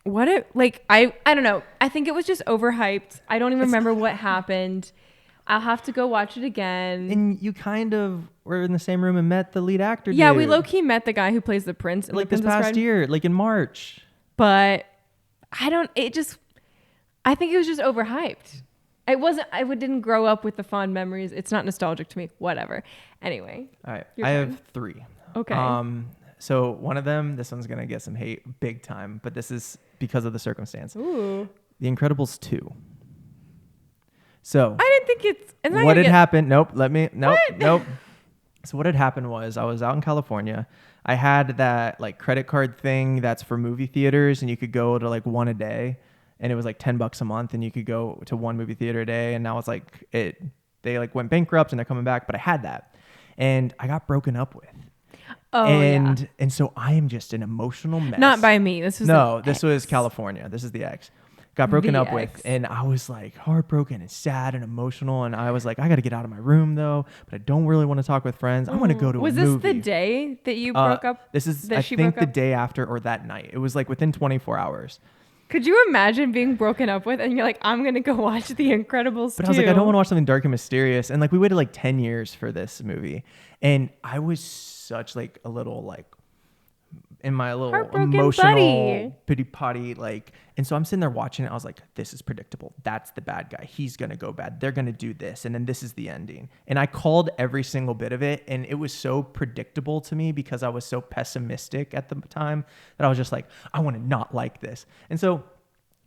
I don't know. I think it was just overhyped. I don't even remember what happened. I'll have to go watch it again. And you kind of were in the same room and met the lead actor. Yeah, dude. We low-key met the guy who plays the prince in like the this past year, like in March. But I think it was just overhyped. I didn't grow up with the fond memories. It's not nostalgic to me. Whatever. Anyway. All right. I have 3. Okay. So one of them, this one's going to get some hate big time, but this is because of the circumstance. Ooh. The Incredibles 2. So I didn't think what had happened? Nope. Nope. So what had happened was I was out in California. I had that like credit card thing that's for movie theaters, and you could go to like one a day, and it was like $10 a month, and you could go to one movie theater a day. And now it's like they like went bankrupt and they're coming back, but I had that, and I got broken up with. Oh, and yeah. and so I am just an emotional mess. Not by me. This was This was California. This is the ex. Got broken The up with, ex. and I was like heartbroken and sad and emotional, and I was like, I got to get out of my room though, but I don't really want to talk with friends. I want to go to Was a this movie. the day that you broke up? This is that I she think broke the up? day after or that night. It was like within 24 hours. Could you imagine being broken up with and you're like, I'm gonna go watch The Incredibles 2? But I was like, I don't want to watch something dark and mysterious. And like we waited like 10 years for this movie, and I was such like a little like in my little Heartbroken emotional buddy. pity potty like, and so I'm sitting there watching it. I was like, this is predictable. That's the bad guy. He's gonna go bad. They're gonna do this, and then this is the ending. And I called every single bit of it, and it was so predictable to me because I was so pessimistic at the time that I was just like, I want to not like this. And so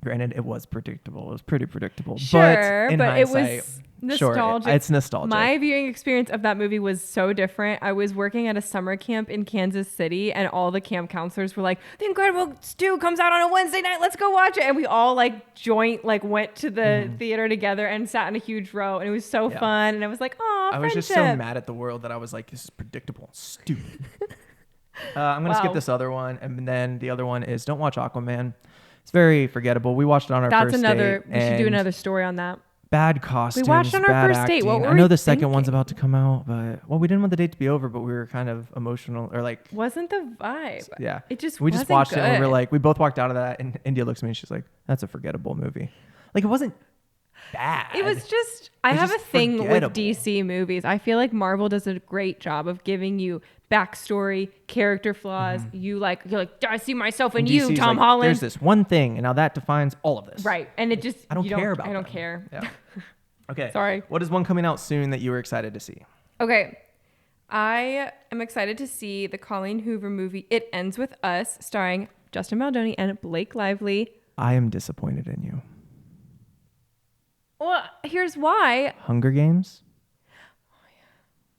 granted, it was predictable. It was pretty predictable. Sure, but in but it hindsight, was sure, nostalgic. it's nostalgic. My viewing experience of that movie was so different. I was working at a summer camp in Kansas City, and all the camp counselors were like, "The Incredibles 2 comes out on a Wednesday night. Let's go watch it." And we all like went to the theater together and sat in a huge row, and it was so Yeah. fun. And I was like, "Oh, I was just so mad at the world that I was like, this is predictable, stupid. I'm gonna skip Wow. this other one, and then the other one is don't watch Aquaman. It's very forgettable. We watched it on our That's first another. date. We should do and another story on that. Bad costumes. watched on our bad first date. What acting. were I know we the second one's thinking? about to come out, but well, we didn't want the date to be over, but we were kind of emotional or like, Wasn't the vibe? yeah. It just We just wasn't watched it and we were good. like, we both walked out of that, and India looks at me and she's like, that's a forgettable movie. Like it wasn't bad. It was just, I It's have a just thing with forgettable. DC movies. I feel like Marvel does a great job of giving you backstory, character flaws. You're like, I see myself in And you, DC's Tom like, Holland. There's this one thing, and now that defines all of this. Right. And it just, I don't you care about I don't them. care. Yeah. Okay. Sorry. What is one coming out soon that you were excited to see? Okay. I am excited to see the Colleen Hoover movie, It Ends With Us, starring Justin Baldoni and Blake Lively. I am disappointed in you. Well, here's why. Hunger Games?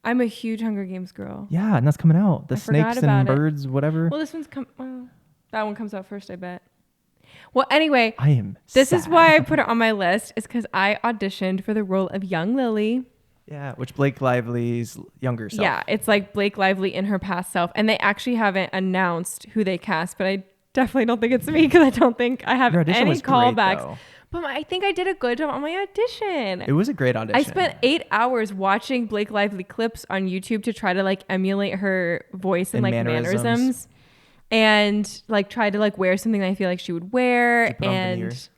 I'm a huge Hunger Games girl. Yeah, and that's coming out. The I forgot snakes about and it. birds, whatever. Well, this one's that one comes out first, I bet. Well, anyway, I am this is sad. why I put it on my list, is because I auditioned for the role of young Lily. Yeah, which Blake Lively's younger self. Yeah, it's like Blake Lively in her past self. And they actually haven't announced who they cast, but I definitely don't think it's me because I don't think I have Your audition any was great, callbacks. though. But I think I did a good job on my audition. It was a great audition. I spent 8 hours watching Blake Lively clips on YouTube to try to like emulate her voice and like mannerisms. And like try to like wear something that I feel like she would wear. Did you put on And veneers?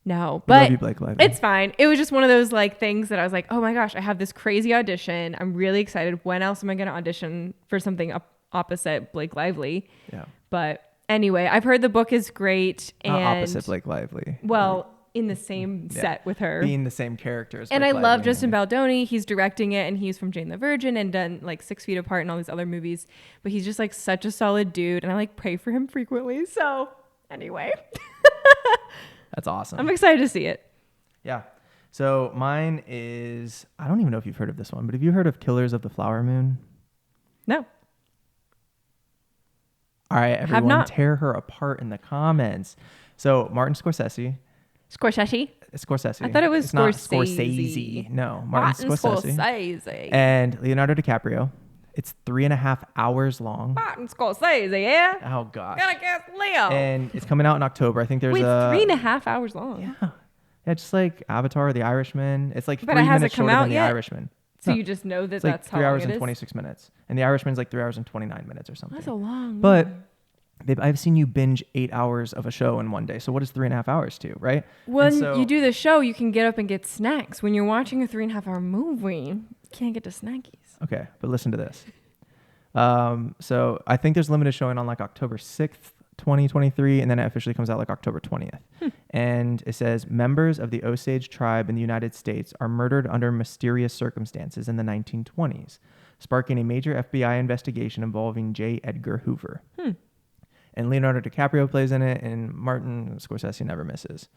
no, We but love you, Blake Lively. it's fine. It was just one of those like things that I was like, oh my gosh, I have this crazy audition. I'm really excited. When else am I going to audition for something opposite Blake Lively? Yeah. But anyway, I've heard the book is great. Not And opposite Blake Lively. well, in the same Yeah. set with her. Being the same character as And Blake I love Lively. Justin Baldoni. He's directing it, and he's from Jane the Virgin and done like 6 Feet Apart and all these other movies. But he's just like such a solid dude, and I like pray for him frequently. So anyway, That's awesome. I'm excited to see it. Yeah. So mine is, I don't even know if you've heard of this one, but have you heard of Killers of the Flower Moon? No, All right, everyone, not. tear her apart in the comments. So Martin Scorsese. Scorsese. Scorsese. I thought it was It's not Scorsese. No, Martin Scorsese. Scorsese. And Leonardo DiCaprio. It's 3.5 hours long. Martin Scorsese, yeah. Oh gosh. Gotta guess Leo. And it's coming out in October. I think there's Wait, a 3.5 hours long. Yeah, just like Avatar, The Irishman. It's like But 3 it hasn't minutes come shorter out than The yet? Irishman. So No. you just know that It's like that's 3 how long hours it and is? 26 minutes. And The Irishman's like 3 hours and 29 minutes or something. That's a long. But movie. babe, I've seen you binge 8 hours of a show in one day. So what is 3.5 hours to, right? When And so- you do the show, you can get up and get snacks. When you're watching a 3.5 hour movie, you can't get to snackies. Okay, but listen to this. So I think there's limited showing on like October 6th, 2023, and then it officially comes out like October 20th. And it says members of the Osage tribe in the United States are murdered under mysterious circumstances in the 1920s, sparking a major FBI investigation involving J. Edgar Hoover. And Leonardo DiCaprio plays in it, and Martin Scorsese never misses.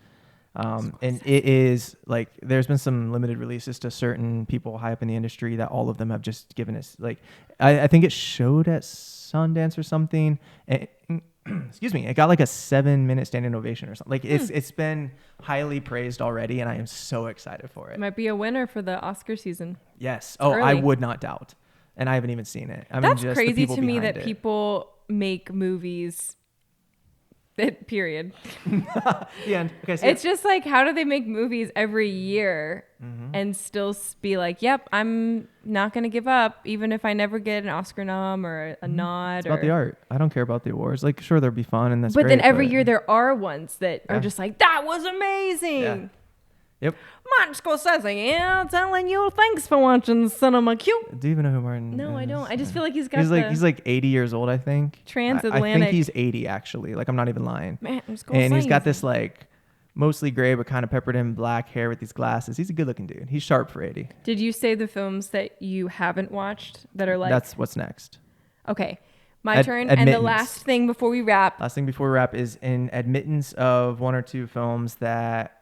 And it is like there's been some limited releases to certain people high up in the industry that all of them have just given us like I think it showed at Sundance or something. And, excuse me, it got like a 7-minute standing ovation or something. Like it's been highly praised already, and I am so excited for it. Might be a winner for the Oscar season. Yes. Oh, I would not doubt. And I haven't even seen it. I mean, That's just crazy to me that it. people make movies. Period. The end. Okay. So it's just like, how do they make movies every year and still be like, yep, I'm not going to give up, even if I never get an Oscar nom or a nod. It's about the art. I don't care about the awards. Like, sure, they'll be fun and that's but great. Then every year there are ones that are just like, that was amazing. Yeah. Yep. Martin Scorsese, yeah, telling you thanks for watching Cinema Cute. Do you even know who Martin No, is? I don't. I just feel like he's got he's like 80 years old, I think. Transatlantic. I think he's 80 actually. Like, I'm not even lying. Martin Scorsese. And he's got this like mostly gray but kind of peppered in black hair with these glasses. He's a good looking dude. He's sharp for 80. Did you say the films that you haven't watched that are like? That's what's next. Okay. My turn. And the last thing before we wrap. Last thing before we wrap is an admittance of 1 or 2 films that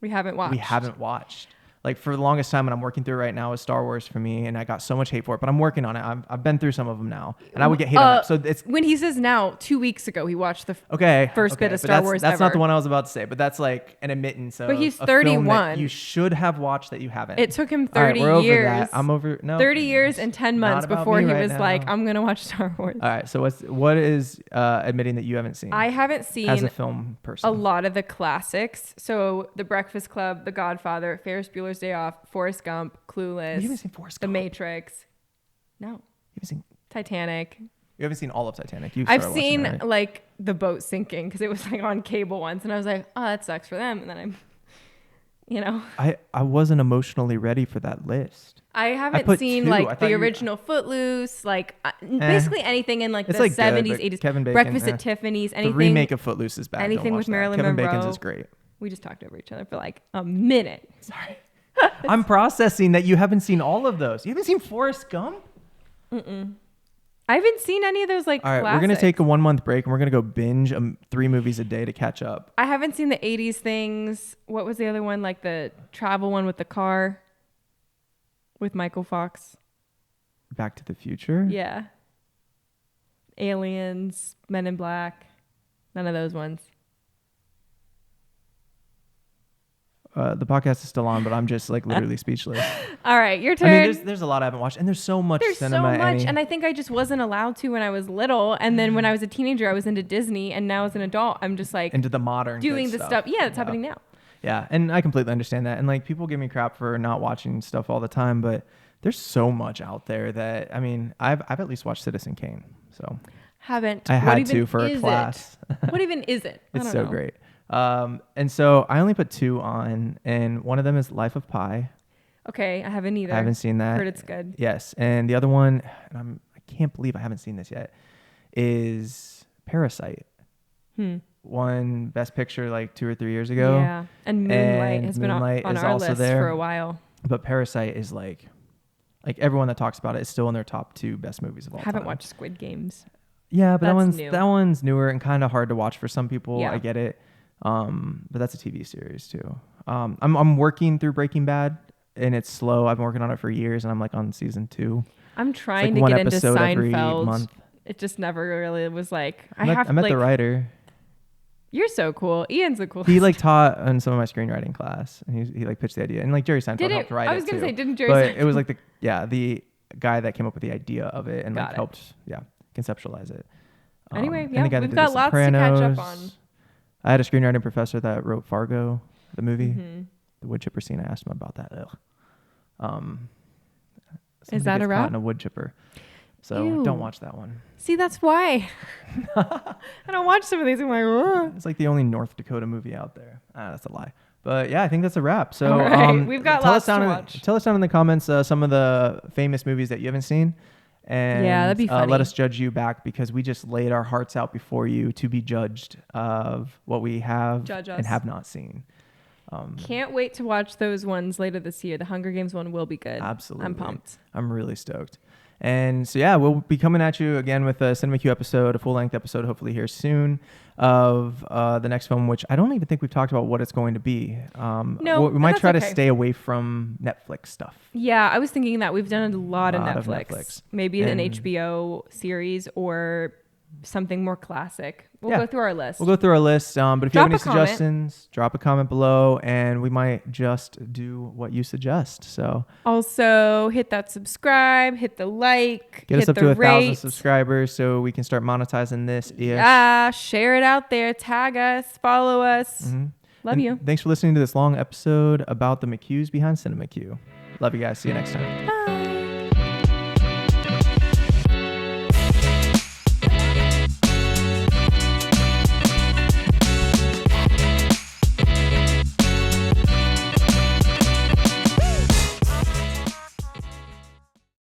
we haven't watched. Like for the longest time, and I'm working through right now, is Star Wars for me, and I got so much hate for it, but I'm working on it. I've been through some of them now, and I would get hate on them. So it's when he says now, 2 weeks ago he watched the first bit of Star Wars. That's not the one I was about to say, but that's like an admittance of. But he's a 31. Film that you should have watched that you haven't. It took him 30 we're years. Over that. I'm over. No, 30 years and 10 months before he was like, I'm gonna watch Star Wars. All right. So what is admitting that you haven't seen? I haven't seen as a film person a lot of the classics. So The Breakfast Club, The Godfather, Ferris Bueller's Day Off, Forrest Gump, Clueless. You haven't seen Forrest Gump? The Matrix. No. You haven't seen Titanic. You haven't seen all of Titanic. I've seen that, right? Like the boat sinking because it was like on cable once, and I was like, oh, that sucks for them. And then I'm, you know, I wasn't emotionally ready for that list. I haven't seen like the original Footloose, like basically anything in like the 70s, 80s. Kevin Bacon, Breakfast at Tiffany's. Anything. The remake of Footloose is bad. Anything with Marilyn Monroe. Kevin Bacon's is great. We just talked over each other for like a minute. Sorry. I'm processing that you haven't seen all of those. You haven't seen Forrest Gump? Mm-mm. I haven't seen any of those like all right, classics. We're going to take a 1 month break and we're going to go binge 3 movies a day to catch up. I haven't seen the 80s things. What was the other one? Like the travel one with the car with Michael Fox. Back to the Future? Yeah. Aliens, Men in Black. None of those ones. The podcast is still on, but I'm just like literally speechless. All right, your turn. I mean, there's a lot I haven't watched, and there's so much cinema. There's so much, and I think I just wasn't allowed to when I was little, and then when I was a teenager, I was into Disney, and now as an adult, I'm just like into the modern doing the stuff. Yeah, it's happening now. Yeah, and I completely understand that, and like people give me crap for not watching stuff all the time, but there's so much out there that I mean, I've at least watched Citizen Kane, so haven't. I had to for a class. What even is it? It's so great. And so I only put 2 on, and one of them is Life of Pi. Okay, I haven't either. I haven't seen that. Heard it's good. Yes, and the other one, and I can't believe I haven't seen this yet, is Parasite. Won Best Picture like 2 or 3 years ago. Yeah, and Moonlight has been on our list for a while. But Parasite is like everyone that talks about it is still in their top 2 best movies of all time. Haven't watched Squid Games. Yeah, but that one's newer and kind of hard to watch for some people. Yeah. I get it. But that's a TV series too. I'm working through Breaking Bad, and it's slow. I've been working on it for years, and I'm like on season 2. I'm trying to get into Seinfeld. It just never really was like I met the writer. You're so cool. Ian's the coolest. He like taught in some of my screenwriting class, and he like pitched the idea, and like Jerry Seinfeld helped write it. I was gonna say, didn't Jerry? But it was like the guy that came up with the idea of it and like helped conceptualize it. Anyway, we've got lots to catch up on. I had a screenwriting professor that wrote Fargo, the movie, the wood chipper scene. I asked him about that. Is that a wrap? In a wood chipper. So don't watch that one. See, that's why. I don't watch some of these. I'm like, ugh. It's like the only North Dakota movie out there. That's a lie. But yeah, I think that's a wrap. So right. We've got lots to watch. Tell us down in the comments some of the famous movies that you haven't seen. And that'd be funny. Let us judge you back, because we just laid our hearts out before you to be judged of what we have and have not seen. Can't wait to watch those ones later this year. The Hunger Games one will be good. Absolutely. I'm pumped. I'm really stoked. And so, yeah, we'll be coming at you again with a Cinema Q episode, a full-length episode, hopefully here soon, of the next film, which I don't even think we've talked about what it's going to be. No, we might try to okay. stay away from Netflix stuff. Yeah, I was thinking that we've done a lot of Lot of Netflix. Netflix. Maybe an And- HBO series or something more classic. We'll Yeah. go through our list. We'll go through our list, but if you have Drop any a comment. suggestions, drop a comment below, and we might just do what you suggest. So Also, hit that subscribe, hit the like, get hit us up the to 1,000 rate. subscribers so we can start monetizing this. Yeah, share it out there. Tag us, follow us. Mhm. Love And you. Thanks for listening to this long episode about the McHughes behind Cinema Q. Love you guys. See you next time. Bye.